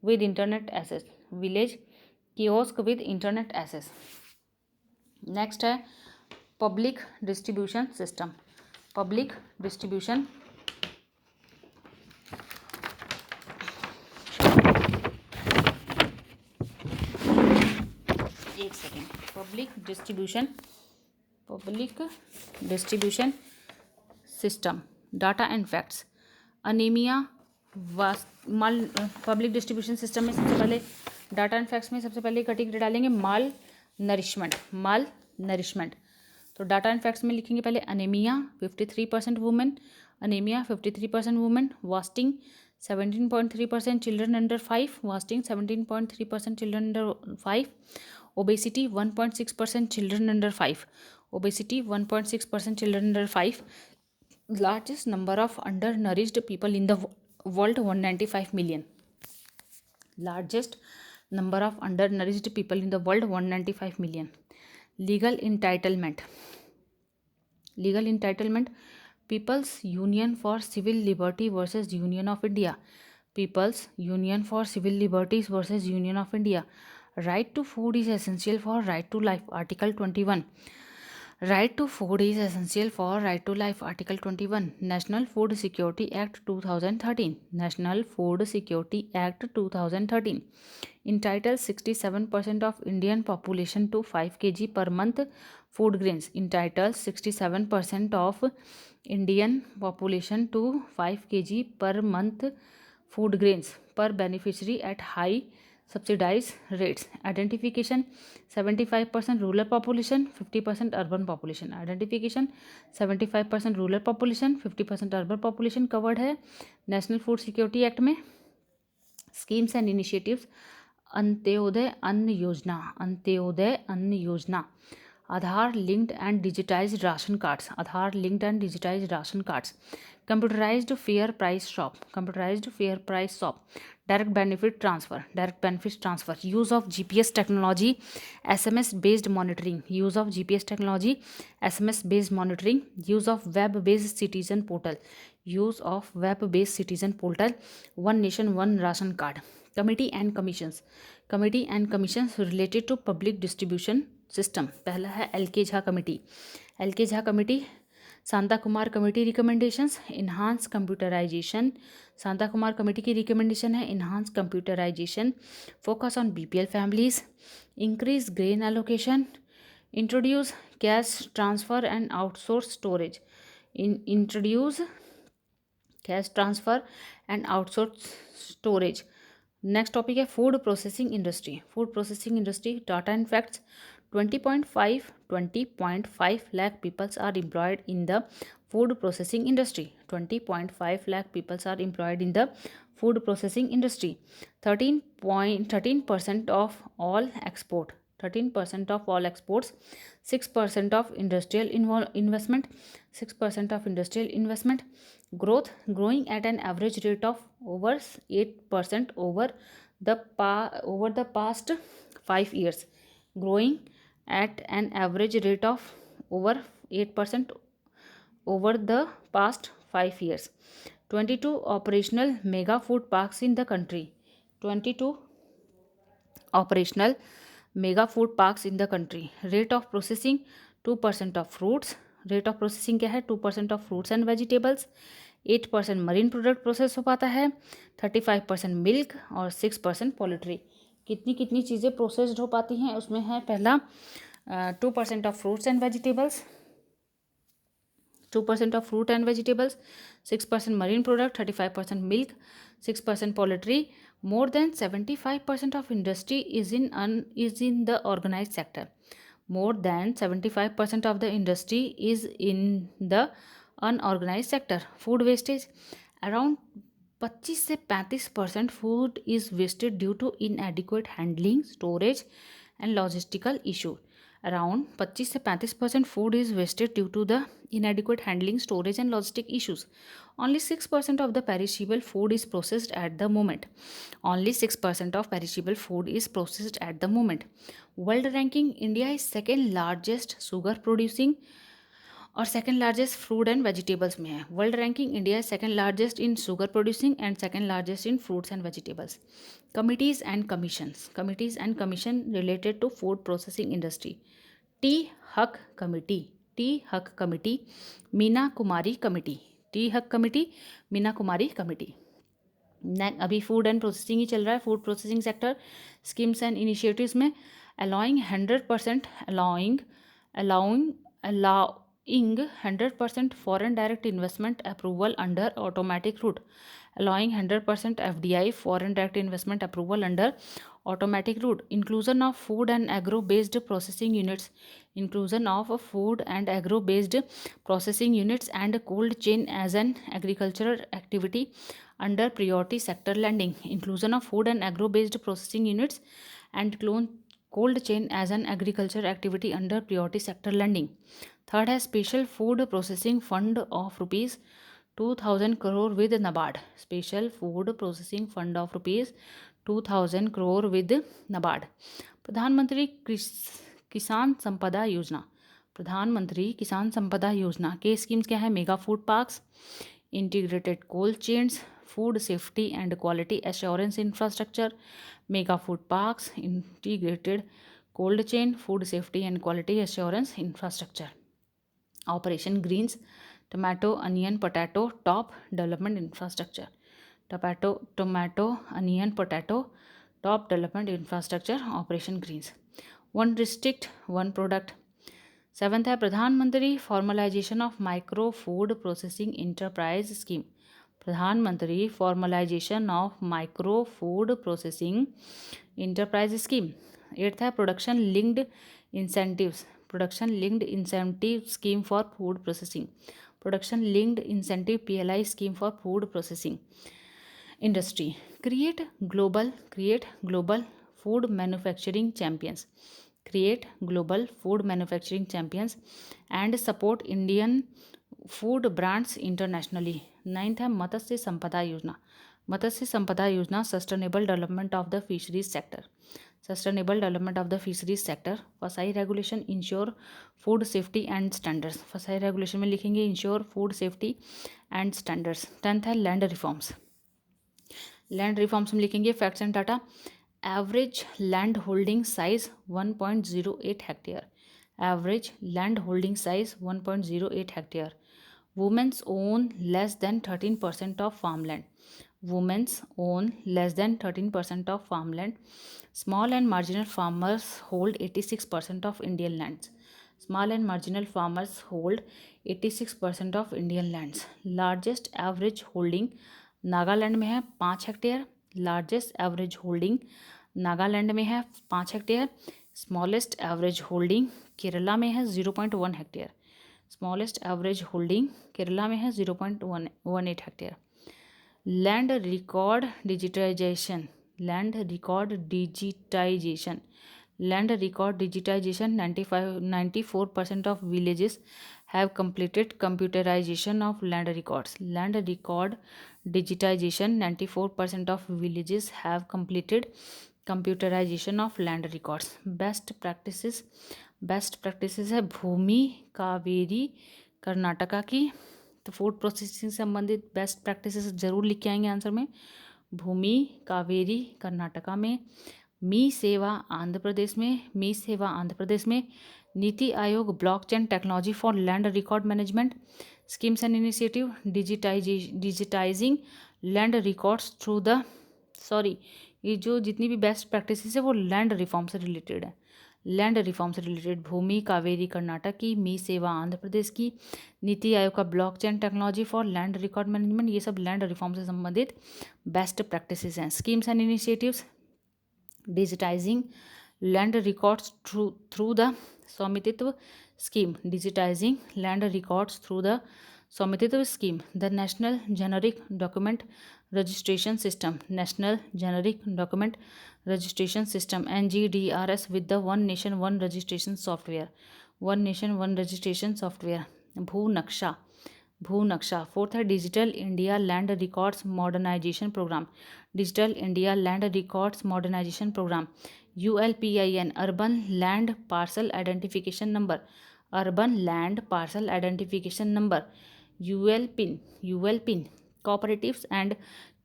with internet access, village kiosk with internet access. Next है public distribution system, public distribution एक second, public distribution system data and facts. Anaemia public distribution system में सबसे पहले डाटा एंड फैक्ट्स में सबसे पहले कैटेगरी डालेंगे माल नरिशमेंट। तो डाटा एंड फैक्ट्स में लिखेंगे पहले anaemia 53% women, anaemia 53% women, wasting 17.3%, children under 5, wasting 17.3%, children under 5, obesity 1.6%, children under 5, obesity 1.6%, children under 5, largest number of under nourished people in the world 195 million, largest number of undernourished people in the world 195 million. Legal entitlement People's Union for Civil Liberty versus Union of India, People's Union for Civil Liberties versus Union of India. Right to food is essential for right to life, Article 21. Right to food is essential for right to life, Article 21. National Food Security Act 2013, National Food Security Act 2013 entitles 67% of Indian population to 5 kg per month food grains, entitles 67% of Indian population to 5 kg per month food grains per beneficiary at high subsidized rates. Identification 75% rural population, 50% urban population. Identification 75% rural population, 50% urban population covered है नेशनल फूड सिक्योरिटी एक्ट में. स्कीम्स एंड इनिशिएटिव्स अंत्योदय अन्न योजना, Aadhaar linked and digitised ration cards, computerised fair price shop, direct benefit transfer, use of GPS technology, SMS based monitoring, use of web based citizen portal, one nation one ration card. Committee and commissions related to public distribution system. पहला है L K. Jha committee, Shanta Kumar committee recommendations, enhance computerisation. Shanta Kumar committee की रिकमेंडेशन है enhance computerisation, focus on BPL families, increase grain allocation, introduce cash transfer and outsource storage. Next topic है food processing industry. Data and facts 20.5 lakh people are employed in the food processing industry. 20.5 lakh people are employed in the food processing industry. 13% of all exports, 6% of industrial investment, growing at an average rate of over 8% over the past 5 years, growing at an average rate of over 8% over the past 5 years. 22 operational mega food parks in the country. 22 operational mega food parks in the country. Rate of processing 2% of fruits. Rate of processing क्या है 2% of fruits and vegetables. 8% marine product process हो पाता है, 35% मिल्क और 6% पोल्ट्री. कितनी चीज़ें प्रोसेस्ड हो पाती हैं उसमें है पहला 2% of fruits and vegetables, 6% marine product, 35% milk, 6% poultry. More than 75% of industry is in the organized sector. More than 75% of the industry is in the unorganized sector. Food wastage around 25 से 35% food is wasted due to inadequate handling, storage and logistical issue. Around 25 से 35% food is wasted due to the inadequate handling, storage and logistic issues. Only 6% of the perishable food is processed at the moment. World ranking, India is second largest sugar producing और second largest fruit and vegetables में है. World ranking, India second largest in sugar producing and second largest in fruits and vegetables. Committees and commission related to food processing industry. T Haq committee, Meena Kumari committee. अभी फूड एंड प्रोसेसिंग ही चल रहा है. Food processing sector schemes and initiatives में allowing 100% foreign direct investment approval under automatic route. Allowing 100% FDI foreign direct investment approval under automatic route, inclusion of food and agro based processing units, inclusion of food and agro based processing units and cold chain as an agricultural activity under priority sector lending, inclusion of food and agro based processing units and cold chain as an agricultural activity under priority sector lending. Third है special food processing fund of rupees 2000 crore with NABARD, special food processing fund of rupees 2000 crore with NABARD. प्रधानमंत्री किसान संपदा योजना, प्रधानमंत्री किसान संपदा योजना के स्कीम्स क्या है? Mega food parks, integrated cold chains, food safety and quality assurance infrastructure, mega food parks, integrated cold chain, food safety and quality assurance infrastructure. Operation greens, tomato onion potato TOP development infrastructure, tomato onion potato TOP development infrastructure, operation greens. One district one product. Seventh है प्रधानमंत्री formalisation of micro food processing enterprise scheme, प्रधानमंत्री formalisation of micro food processing enterprise scheme. Eighth है production linked incentives, production linked incentive scheme for food processing, production linked incentive PLI scheme for food processing industry. Create global food manufacturing champions, create global food manufacturing champions and support Indian food brands internationally. Ninth है मत्स्य संपदा योजना, मत्स्य संपदा योजना sustainable development of the fisheries sector, sustainable development of the fisheries sector. FSSAI regulation ensure food safety and standards, FSSAI regulation में लिखेंगे ensure food safety and standards. Tenth है लैंड रिफॉर्म्स, लैंड रिफॉर्म्स में लिखेंगे facts and data. Average land holding size 1.08 hectare, average land holding size 1.08 hectare. Women's own less than 13% of farmland, women's own less than 13% of farmland. Small and marginal farmers hold 86% of Indian lands, small and marginal farmers hold 86% of Indian lands. Largest average holding Nagaland में है 5 hectare, largest average holding Nagaland में है 5 hectare. Smallest average holding Kerala में है 0.1 hectare, smallest average holding Kerala में है 0.18 hectare. Land record digitisation, land record digitisation, land record digitisation 94% of villages have completed computerization of land records, land record digitization 94% of villages have completed computerization of land records. Best practices है भूमि कावेरी कर्नाटका की. तो फूड प्रोसेसिंग से संबंधित बेस्ट प्रैक्टिसेस जरूर लिख के आएंगे आंसर में. भूमि कावेरी कर्नाटका में, मी सेवा आंध्र प्रदेश में, मी सेवा आंध्र प्रदेश में. NITI Aayog blockchain technology for land record management schemes and initiative digitising land records through the ये जो जितनी भी बेस्ट प्रैक्टिसेस है वो लैंड रिफॉर्म से रिलेटेड है, लैंड रिफॉर्म से रिलेटेड. भूमि कावेरी कर्नाटक की, मी सेवा आंध्र प्रदेश की, नीति आयोग का blockchain technology for land record management, ये सब लैंड रिफॉर्म से संबंधित बेस्ट प्रैक्टिसेस हैं. Schemes and initiatives digitising land records through the स्वामित्व scheme, digitising land records through the स्वामित्व scheme. The national generic document registration system, national generic document registration system NGDRS with the one nation one registration software, one nation one registration software. भूनक्शा. फोर्थ है digital India land records modernisation programme, digital India land records modernisation programme. ULPIN urban land parcel identification number, urban land parcel identification number. ULPIN. Cooperatives and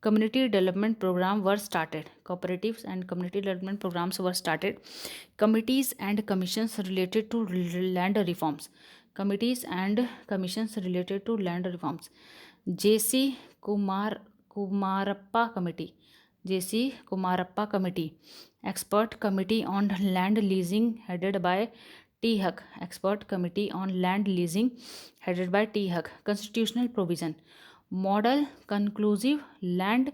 community development program were started, cooperatives and community development programs were started. Committees and commissions related to land reforms, committees and commissions related to land reforms. JC Kumarappa committee, JC Kumarappa committee. Expert committee on land leasing headed by T. Hug, expert committee on land leasing headed by T. Hug. Constitutional provision, model conclusive land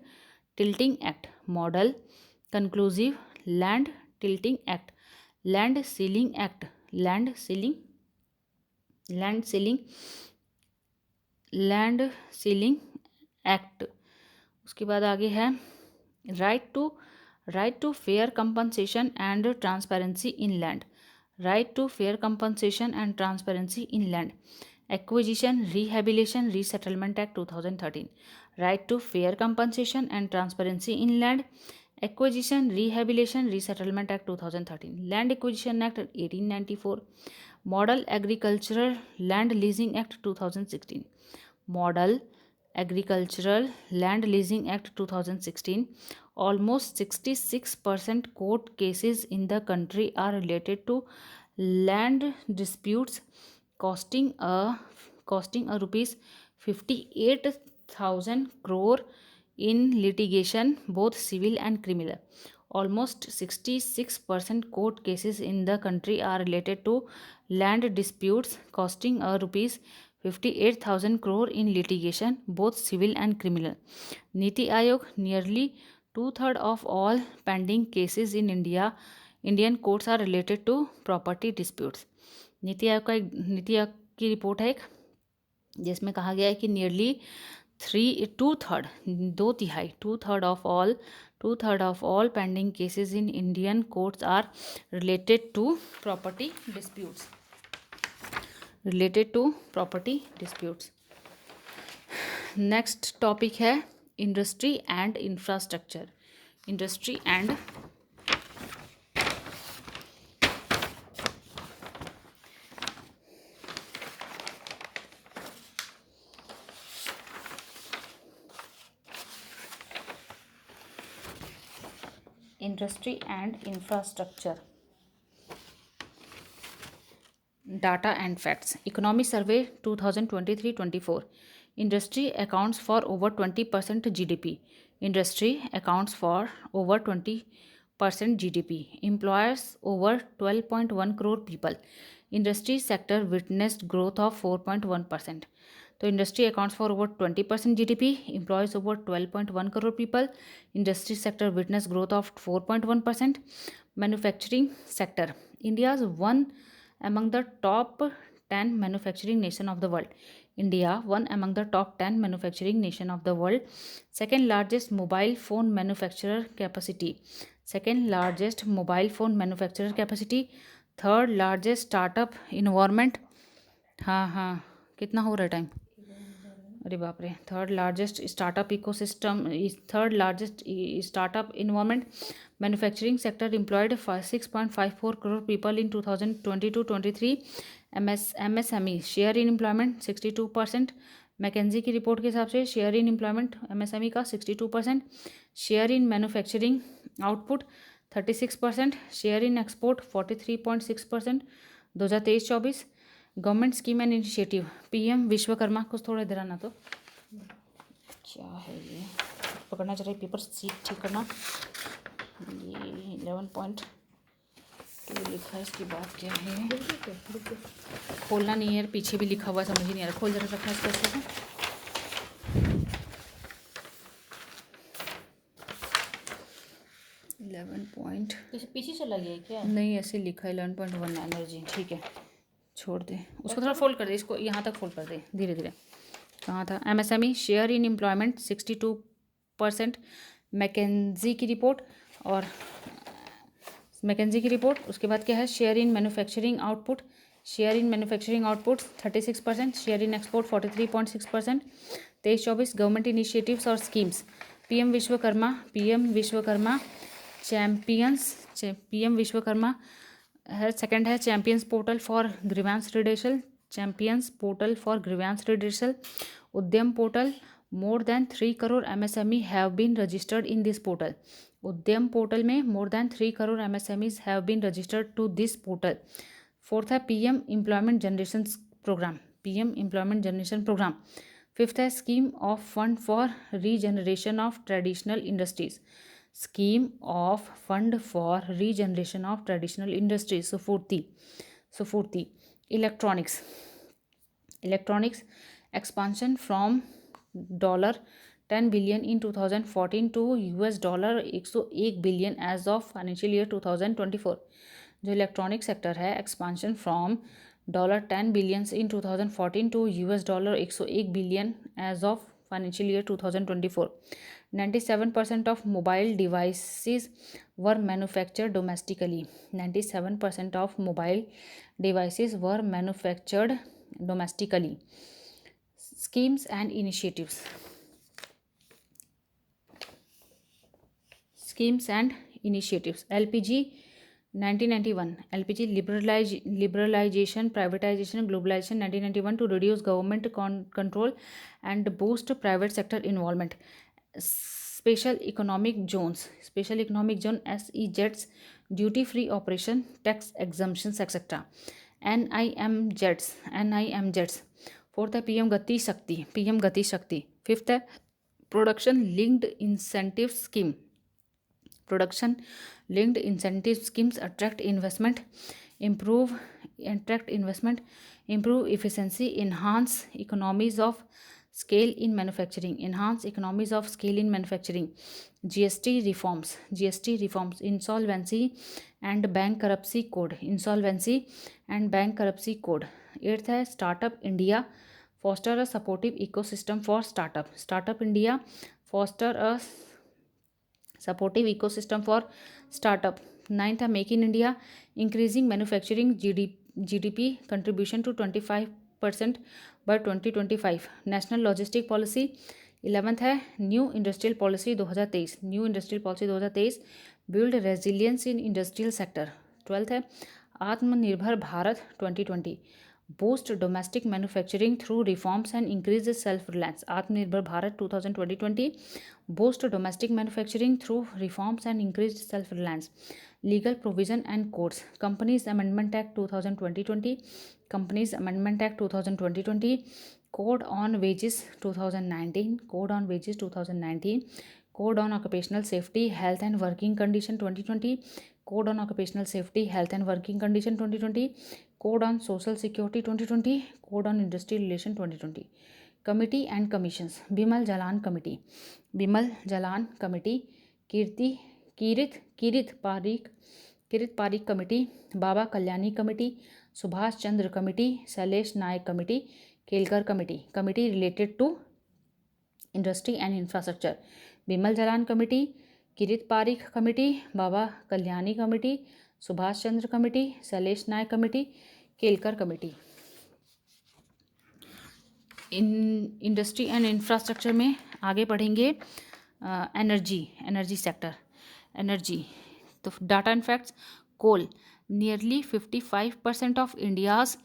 titling act, model conclusive land titling act, land ceiling act, land ceiling act. उसके बाद आगे है right to fair compensation and transparency in land, right to fair compensation and transparency in land. Acquisition rehabilitation resettlement act 2013, right to fair compensation and transparency in land. Acquisition rehabilitation resettlement act 2013, land acquisition act 1894, model agricultural land leasing act 2016, model agricultural land leasing act 2016। Almost 66% court cases in the country are related to land disputes costing a rupees 58,000 crore in litigation, both civil and criminal. Almost 66% court cases in the country are related to land disputes costing a rupees 58,000 crore in litigation, both civil and criminal. Niti Aayog, nearly two-thirds of all pending cases in Indian courts are related to property disputes. नीति आयोग की रिपोर्ट है एक, जिसमें कहा गया है कि nearly two third of all pending cases in Indian courts are related to property disputes. Next topic है industry and infrastructure. Industry and infrastructure, data and facts. Economy survey 2023-24, industry accounts for over 20% GDP. Industry accounts for over 20% GDP. Employers over 12.1 crore people. Industry sector witnessed growth of 4.1%. तो industry accounts for over 20% GDP, employees over 12.1 crore people, industry sector witness growth of 4.1%. Manufacturing sector, India's one among the top 10 manufacturing nation of the world. India one among the top 10 manufacturing nation of the world. Second largest mobile phone manufacturer capacity. Third largest startup environment. हाँ कितना हो रहा है टाइम? अरे बाप रे। Third largest startup ecosystem, third largest startup environment. Manufacturing sector employed 6.54 crore people in 2022-23। MSME share in employment 62%। McKinsey की रिपोर्ट के हिसाब से शेयर इन एम्प्लॉयमेंट MSME का 62%। Share in manufacturing output 36%। Share in export 43.6%। 2023-24। Government scheme and initiative, PM Vishwakarma. कुछ थोड़ा इधर आना, तो क्या है ये, पकड़ना चाहिए पेपर, सीट ठीक करना। ये 11.2 लिखा है, इसकी बात क्या है? खोलना नहीं है यार, पीछे भी लिखा हुआ है, समझ ही नहीं आ रहा। खोल जरा, रखना इसको अच्छे से। 11 पीछे चला गया क्या? नहीं, ऐसे लिखा है 11.1 एनर्जी। ठीक है, छोड़ दे उसको, थोड़ा फोल्ड कर दे इसको, यहाँ तक फोल्ड कर दे धीरे धीरे। कहाँ था? MSME share in employment 62%। McKinsey की रिपोर्ट, और मैकेंजी की रिपोर्ट। उसके बाद क्या है? Share in manufacturing output 36%। Share in export 43.6%। 23-24 government initiatives और स्कीम्स। PM विश्वकर्मा है। सेकंड है champions portal for grievance redressal. Udyam portal, more than 3 crore MSME have been registered in this portal. Udyam portal में more than 3 crore MSMEs have been registered to this portal. Fourth है PM employment generation programme. Fifth है scheme of fund for regeneration of traditional industries. SFURTI. Electronics, expansion from 10 billion in 2014 to $101 billion as of financial year 2024. जो इलेक्ट्रॉनिक सेक्टर है, expansion from $10 billion in 2014 to $101 billion as of financial year 2024. 97% of mobile devices were manufactured domestically. 97% of mobile devices were manufactured domestically. Schemes and initiatives. Schemes and initiatives. LPG 1991. LPG liberalization, privatization, globalization 1991 to reduce government control and boost private sector involvement. Special economic zones. Special economic zone SEZs, duty free operation, tax exemptions, etc. NIMZs. Fourth है PM गति शक्ति. फिफ्थ है production linked incentive scheme. Production linked incentive schemes attract investment, improve efficiency, enhance economies of scale in manufacturing. GST reforms. Insolvency and bankruptcy code. Eighth है startup India, foster a supportive ecosystem for startup India, foster a supportive ecosystem for startup. Ninth है make in India, increasing manufacturing GDP contribution to 25% by 2025. National logistic policy. 11th है new industrial policy 2023, build resilience in industrial sector. 12th है आत्मनिर्भर Bharat 2020, boost domestic manufacturing through reforms and increase self-reliance. आत्मनिर्भर Bharat 2020 boost domestic manufacturing through reforms and increased self-reliance. Legal provision and codes. Companies Amendment Act 2020, Code on Wages 2019, Code on Occupational Safety, Health and Working Condition 2020, Code on Occupational Safety, Health and Working Condition 2020, Code on Social Security 2020, Code on Industry Relation 2020. Committee and Commissions. Bimal Jalan Committee, Kirit Parikh Committee, Baba Kalyani Committee, Subhash Chandra Committee, Sailesh Naik Committee, Kelkar Committee related to industry and infrastructure. Bimal Jalan Committee, Kirit Parikh Committee, Baba Kalyani Committee, Subhash Chandra Committee, Sailesh Naik Committee, Kelkar Committee. Industry and infrastructure में आगे पढ़ेंगे एनर्जी सेक्टर. तो data and facts. Coal. Nearly 55% of India's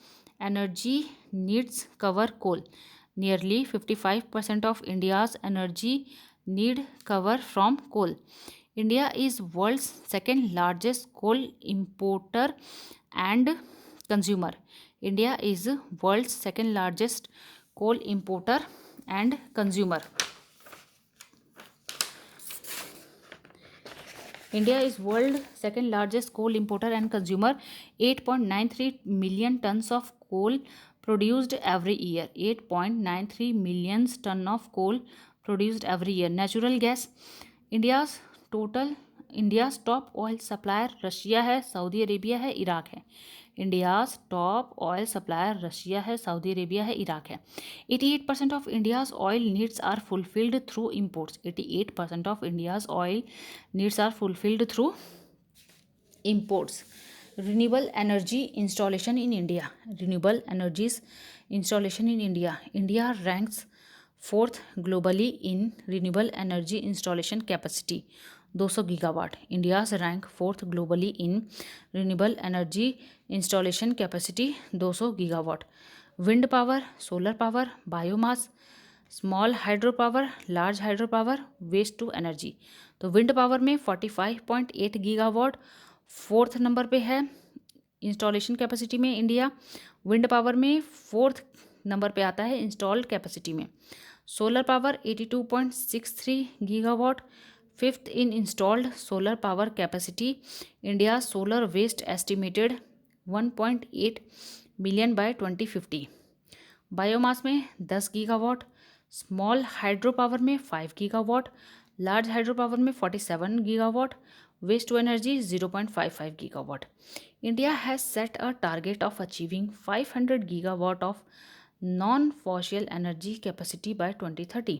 energy needs cover coal. Nearly 55% of India's energy need cover from coal. India is world's second largest coal importer and consumer. India is world's second largest coal importer and consumer. India is world second largest coal importer and consumer. 8.93 million tons of coal produced every year. 8.93 million ton of coal produced every year. Natural gas. India's top oil supplier Russia है, सऊदी अरेबिया है, इराक है. India's top oil supplier Russia है, सऊदी अरेबिया है, इराक है. 88% of India's oil needs are fulfilled through imports. 88% of India's oil needs are fulfilled through imports. Renewable energy installation in India. India ranks 4th globally in renewable energy installation capacity 200 gigawatt. India's rank 4th globally in renewable energy installation capacity 200 gigawatt. Wind power, solar power, biomass, small hydro power, large hydro power, waste to energy. तो विंड पावर में 45.8 गीगावाट 4th नंबर पे है इंस्टॉलेशन कैपेसिटी में इंडिया. विंड पावर में 4th नंबर पे आता है इंस्टॉल्ड कैपेसिटी में. Solar power 82.63 gigawatt 5th in installed solar power capacity. India's solar waste estimated 1.8 million by 2050. Biomass में 10 गीगावाट, स्मॉल हाइड्रो पावर में 5 गीगावाट, लार्ज हाइड्रो पावर में 47 gigawatt, waste to energy 0.55 gigawatt. India has set a target of achieving 500 gigawatt of non-fossil energy capacity by 2030.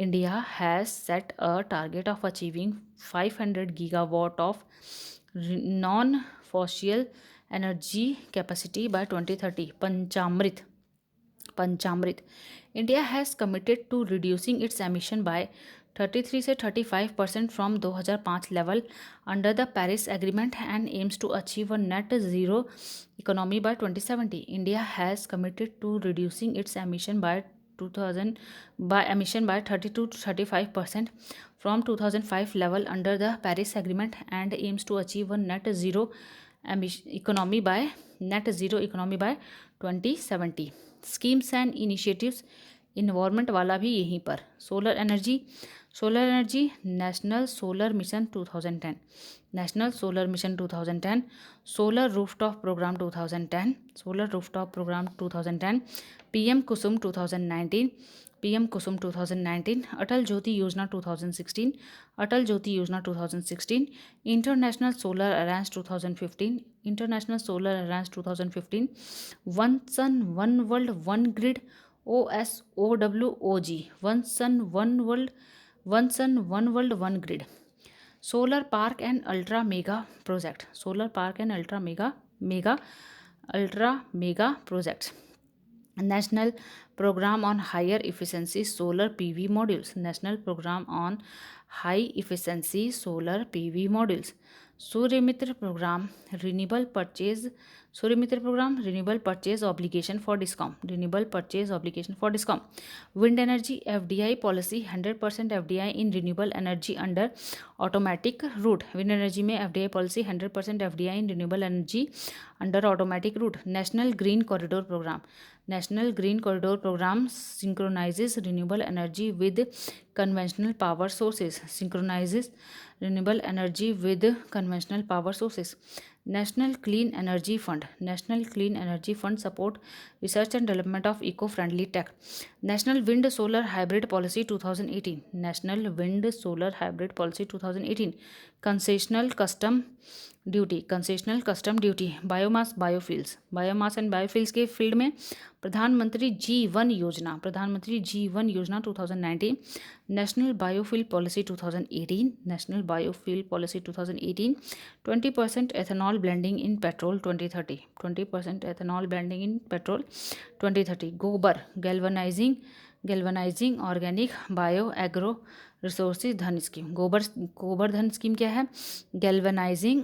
India has set a target of achieving 500 gigawatt of non-fossil energy capacity by 2030. Panchamrit. India has committed to reducing its emission by 33 से 35% from 2005 level under the Paris Agreement and aims to achieve a net zero economy by 2070. India has committed to reducing its emission by 32 to 35% from 2005 level under the Paris Agreement and aims to achieve a net zero economy by 2070. Schemes and initiatives, environment वाला भी यहीं पर. Solar energy national solar mission 2010, national solar mission 2010, solar rooftop programme 2010, PM Kusum 2019, Atal Jyoti Yojana 2016, international solar alliance 2015, one sun one world one grid OSOWOG, one sun one world one grid. Solar park and ultra mega projects. National programme on higher efficiency solar PV modules. Suryamitra programme renewable purchase obligation for discom. Wind energy FDI policy 100% FDI in renewable energy under automatic route. Wind energy में FDI policy 100% FDI in renewable energy under automatic route. National green corridor program synchronizes renewable energy with conventional power sources. National Clean Energy Fund support research and development of eco-friendly tech. National Wind Solar Hybrid Policy 2018. Concessional custom duty. Biomass and biofuels के फील्ड में प्रधानमंत्री G1 योजना 2019. National biofuel policy 2018, 20% ethanol blending in petrol 2030. गोबर galvanizing organic bio agro resources धन स्कीम. गोबर धन स्कीम क्या है? Galvanizing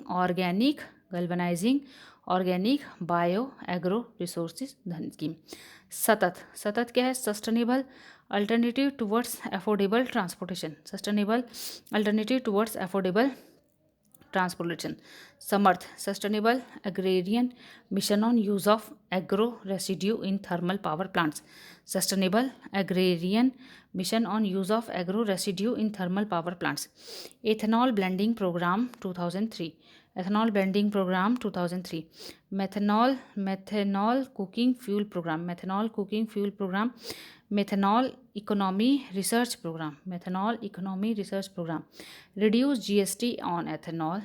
organic bio agro resources धन स्कीम. सतत क्या है? Sustainable alternative towards affordable transportation. समर्थ sustainable agrarian mission on use of agro residue in thermal power plants. Ethanol blending program 2003. Methanol cooking fuel program. Methanol economy research program. Reduce GST on ethanol.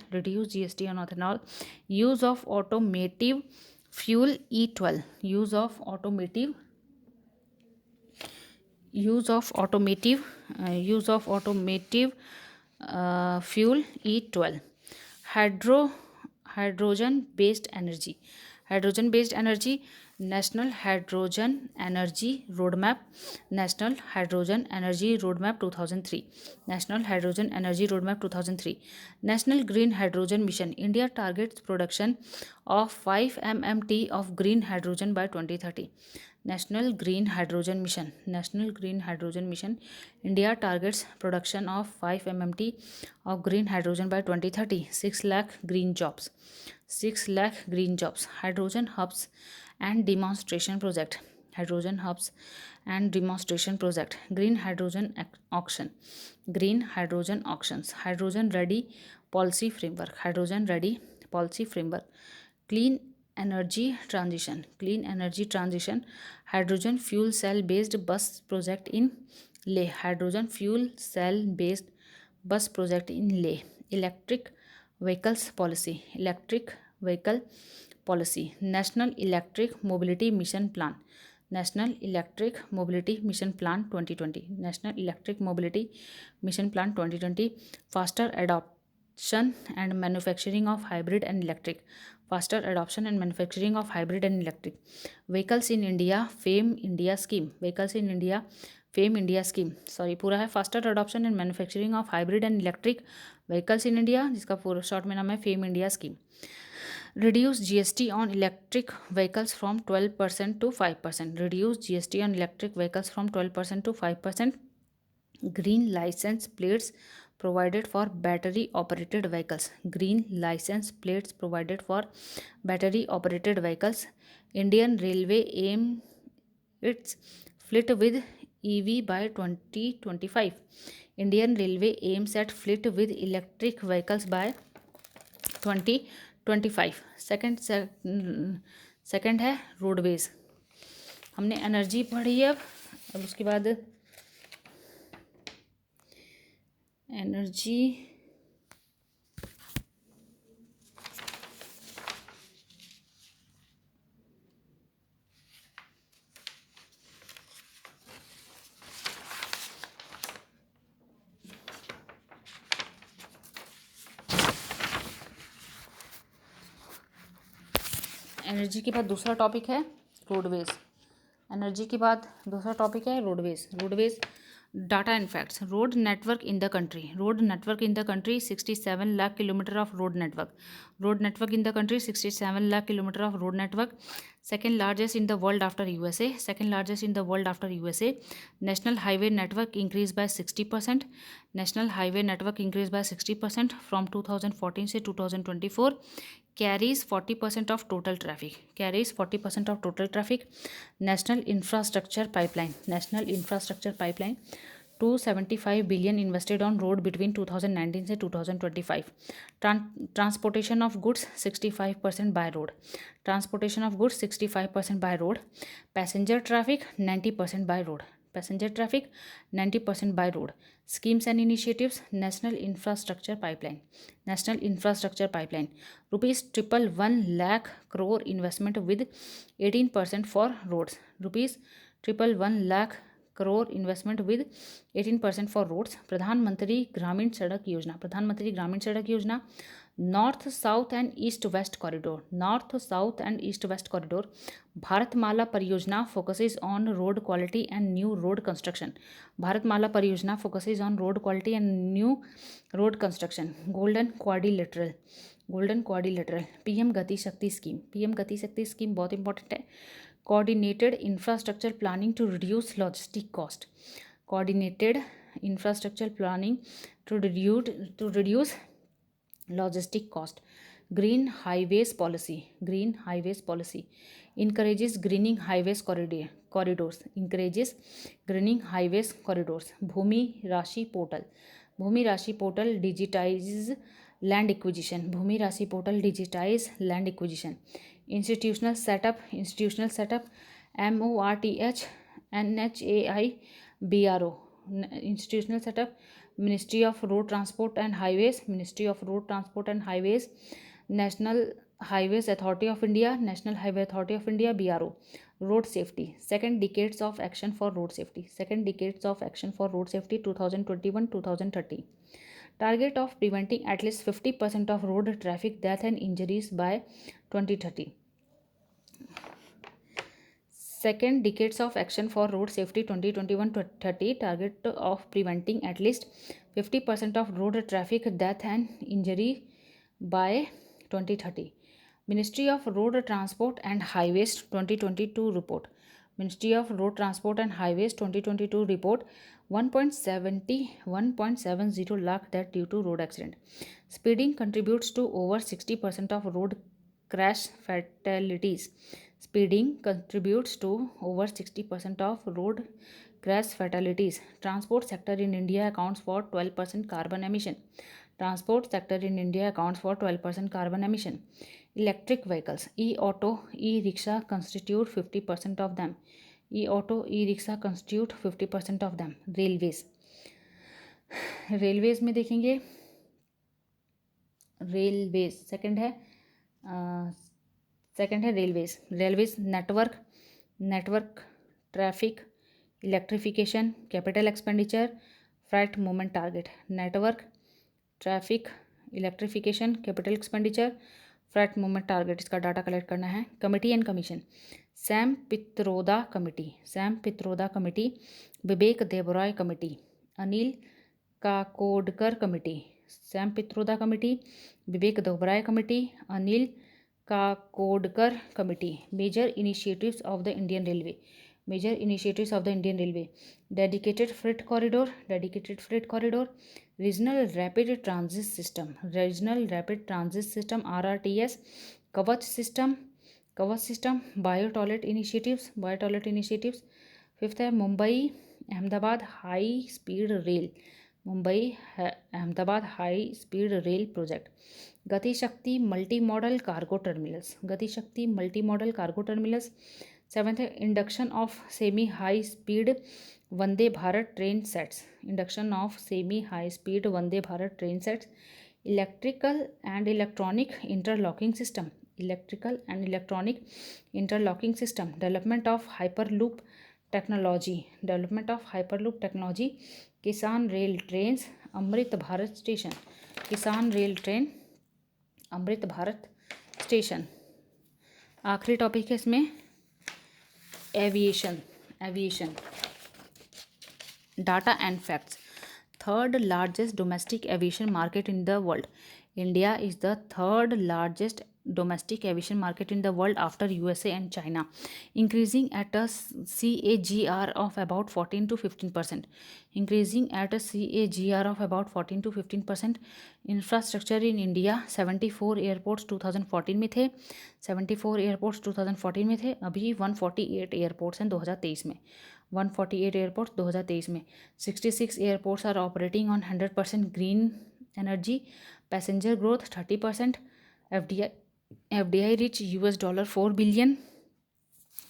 Use of automotive fuel E12. Fuel E12. Hydrogen based energy. National hydrogen energy roadmap 2003. National green hydrogen mission. India targets production of 5 MMT of green hydrogen by 2030. National green hydrogen mission. India targets production of 5 MMT of green hydrogen by 2030. 6 lakh green jobs. Hydrogen hubs and demonstration project. Green hydrogen auctions. Hydrogen ready policy framework. Clean energy transition, clean energy transition, hydrogen fuel cell based bus project in Leh, hydrogen fuel cell based bus project in Leh, electric vehicles policy, electric vehicle policy, national electric mobility mission plan, national electric mobility mission plan 2020, national electric mobility mission plan 2020, faster adoption and manufacturing of hybrid and electric, faster adoption and manufacturing of hybrid and electric vehicles in India, FAME India scheme, vehicles in India, FAME India scheme, sorry पूरा है faster adoption and manufacturing of hybrid and electric vehicles in India, जिसका पूरा शॉर्ट में नाम है fame India scheme. Reduce GST on electric vehicles from 12% to 5%. Reduce GST on electric vehicles from 12% to 5%. Green license plates provided for battery operated vehicles. Green license plates provided for battery operated vehicles. Indian Railway aim its fleet with EV by 2025. Indian Railway aims at fleet with electric vehicles by 2025. Second है रोडवेज. हमने एनर्जी पढ़ी है. अब उसके बाद एनर्जी एनर्जी के बाद दूसरा टॉपिक है रोडवेज. एनर्जी के बाद दूसरा टॉपिक है roadways. Roadways data and facts. Road network in the country. Road network in the country 67 lakh kilometre of road network. Road network in the country 67 lakh kilometre of road network. Second largest in the world after USA. Second largest in the world after USA. National highway network increase by 60%. National highway network increase by 60% from 2014 से 2024. carries 40% of total traffic. Carries 40% of total traffic. National infrastructure pipeline. National infrastructure pipeline. 275 billion invested on road between 2019 से 2025. Transportation of goods 65% by road. Transportation of goods 65% by road. Passenger traffic 90% by road. Passenger traffic 90% by road. Schemes and initiatives. National infrastructure pipeline. National infrastructure pipeline. Rupees 111 lakh crore investment with 18% for roads. Rupees 111 lakh crore investment with 18% for roads. प्रधानमंत्री ग्रामीण सड़क योजना. प्रधानमंत्री Gramin Sadak Yojana. North south and east west corridor. North south and east west corridor. Bharatmala Pariyojana focuses on road quality and new road construction. Bharatmala Pariyojana focuses on road quality and new road construction. Golden quadrilateral. Golden quadrilateral. PM Gati Shakti scheme. PM Gati Shakti scheme बहुत इंपॉर्टेंट है. Coordinated infrastructure planning to reduce logistic cost. Coordinated infrastructure planning to reduce logistic cost. Green highways policy. Green highways policy encourages greening highways corridors. Encourages greening highways corridors. Bhumi Rashi portal. Bhumi Rashi portal digitizes land acquisition. Bhumi Rashi portal digitize land acquisition. Institutional setup. Institutional setup. MORTH NHAI BRO. Institutional setup. Ministry of Road Transport and Highways. Ministry of Road Transport and Highways. National Highways Authority of India. National Highway Authority of India BRO. Road safety. Second decades of action for road safety. Second decades of action for road safety 2021-2030. Target of preventing at least 50% of road traffic death and injuries by 2030. Second decades of action for road safety 2021-30. Target of preventing at least 50% of road traffic death and injury by 2030. Ministry of Road Transport and Highways 2022 report. Ministry of Road Transport and Highways 2022 report. 1.70 lakh death due to road accident. Speeding contributes to over 60% of road crash fatalities. Speeding contributes to over 60% of road crash fatalities. Transport sector in India accounts for 12% carbon emission. Transport sector in India accounts for 12% carbon emission. Electric vehicles, e-auto, e-rickshaw constitute 50% of them. E-auto, e-rickshaw constitute 50% of them. Railways, railways में देखेंगे, रेलवेज सेकंड है railways. Railways network, traffic, electrification, capital expenditure, freight movement target. Network, traffic, electrification, capital expenditure, freight movement target, इसका डाटा कलेक्ट करना है। Committee and commission, Sam Pitroda committee, Vivek Debroy committee, Anil Kakodkar committee. Sam Pitroda committee, Vivek Debroy committee, Anil Kakodkar committee. Major initiatives of the Indian railway, dedicated freight corridor, regional rapid transit system, RRTS, Kavach system, bio toilet initiatives. Fifth है Mumbai Ahmedabad high speed rail project. Gati Shakti multi modal cargo terminals. Seventh है induction of semi high speed Vande Bharat train sets. Electrical and electronic interlocking system. Development of hyperloop technology. Kisan Rail train Amrit Bharat station. आखिरी टॉपिक है इसमें aviation. Data and facts. Third largest domestic aviation market in the world. India is the third largest domestic aviation market in the world after USA and China, increasing at a CAGR of about 14 to 15%. Infrastructure in India, 74 airports 2014 में थे, अभी 148 एयरपोर्ट्स हैं 2023 में। 66 airports are operating on 100% green energy. Passenger growth 30%। FDI reach $4 billion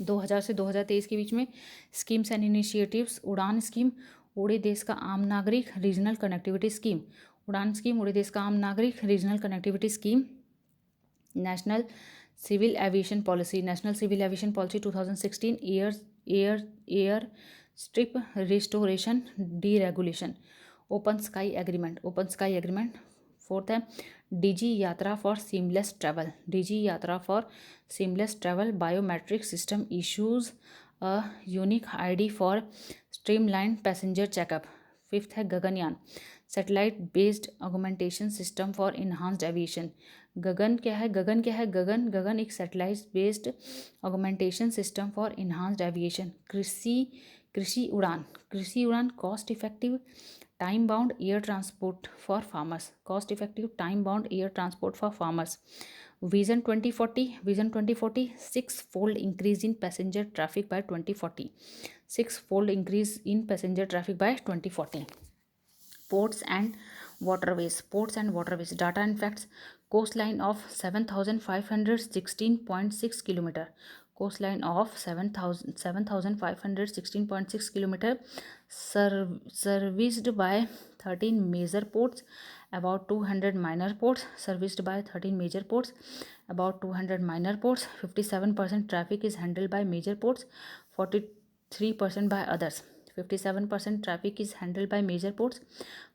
2000 से 2023 के बीच में। Schemes and initiatives, Udan scheme, उड़े देश का आम नागरिक, regional connectivity scheme. Udan scheme, उड़े देश का आम नागरिक, regional connectivity scheme. National civil aviation policy 2016, air strip restoration deregulation. Open sky agreement. Fourth है DG Yatra for seamless travel. Biometric system issues a unique ID for streamline passenger checkup. Fifth है Gaganyaan, satellite based augmentation system for enhanced aviation. Gagan एक satellite based augmentation system for enhanced aviation. Krishi Udan cost effective time bound air transport for farmers. Vision 2040, 6-fold increase in passenger traffic by 2040। Ports and waterways, data and facts। Coastline of 7,516.6 kilometer, serviced by 13 major ports, about 200 minor ports, 57% traffic is handled by major ports, 43% by others. 57% traffic is handled by major ports,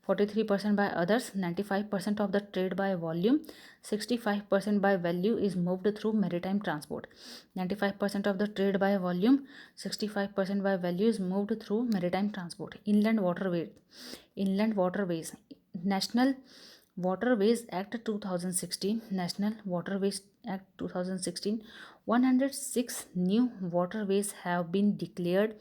43% by others. 95% of the trade by volume, 65% by value is moved through maritime transport. 95% of the trade by volume, 65% by value is moved through maritime transport. Inland waterways. National Waterways Act 2016, 106 new waterways have been declared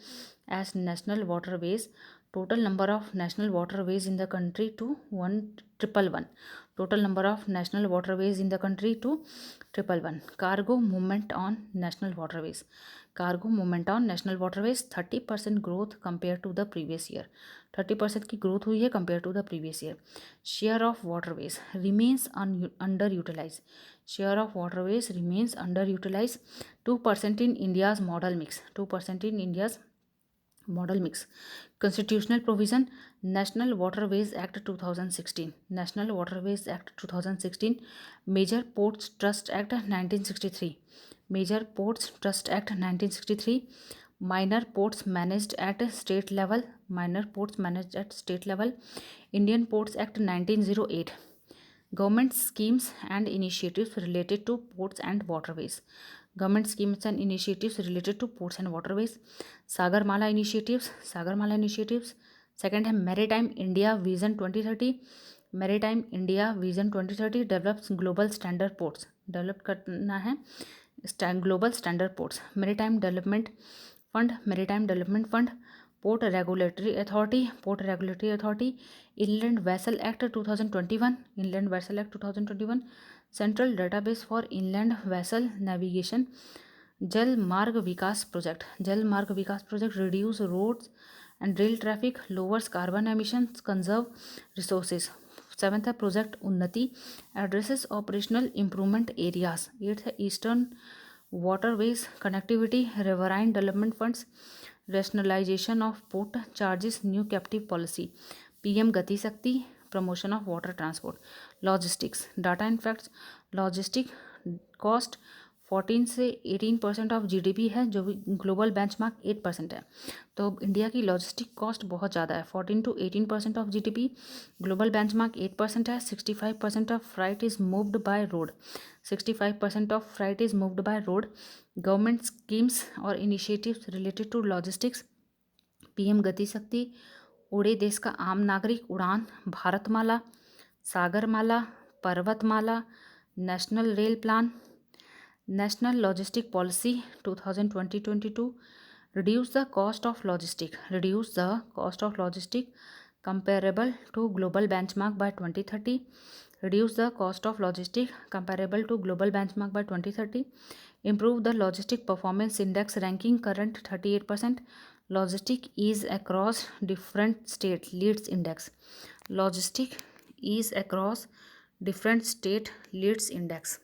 as national waterways. Total number of national waterways in the country to 1,111. Cargo movement on national waterways. 30% growth compared to the previous year. 30% की ग्रोथ हुई है compare to the previous year. Share of waterways remains underutilized. share of waterways remains underutilized, 2% in India's model mix, 2% in India's model mix. Constitutional provision, National Waterways Act 2016, National Waterways Act 2016, Major Ports Trust Act 1963, Major Ports Trust Act 1963, Minor Ports Managed at State Level, Minor Ports Managed at State Level, Indian Ports Act 1908, Government schemes and initiatives related to ports and waterways. Government schemes and initiatives related to ports and waterways. Sagarmala initiatives, Sagarmala initiatives. Second है Maritime India Vision 2030. Maritime India Vision 2030 develops global standard ports. Develop करना है global standard ports. Maritime Development Fund, Maritime Development Fund. Port Regulatory Authority, Port Regulatory Authority. Inland Vessel Act 2021, Inland Vessel Act 2021. Central Database for Inland Vessel Navigation. Jal Marg Vikas Project, Jal Marg Vikas Project reduce roads and rail traffic, lowers carbon emissions, conserve resources. Seventh है Project Unnati, addresses operational improvement areas. Eighth है Eastern Waterways Connectivity, Riverine Development Funds, rationalization of port charges, new captive policy. PM Gati Shakti, promotion of water transport. Logistics, data and facts. Logistic cost 14 से 18% ऑफ GDP है, जो ग्लोबल बेंचमार्क 8% है. तो इंडिया की लॉजिस्टिक कॉस्ट बहुत ज़्यादा है. 14 to 18% of GDP, global benchmark 8% है. 65% of freight is moved by road, 65% of freight is moved by road. Government schemes और initiatives related to logistics. PM Gati शक्ति, उड़े देश का आम नागरिक उड़ान, भारतमाला, सागरमाला, पर्वतमाला, national rail plan. National Logistic Policy 2020-22, reduce the cost of logistic, reduce the cost of logistic comparable to global benchmark by 2030, reduce the cost of logistic comparable to global benchmark by 2030, improve the logistic performance index ranking current 38%, logistic ease across different state leads index, logistic ease across different state leads index.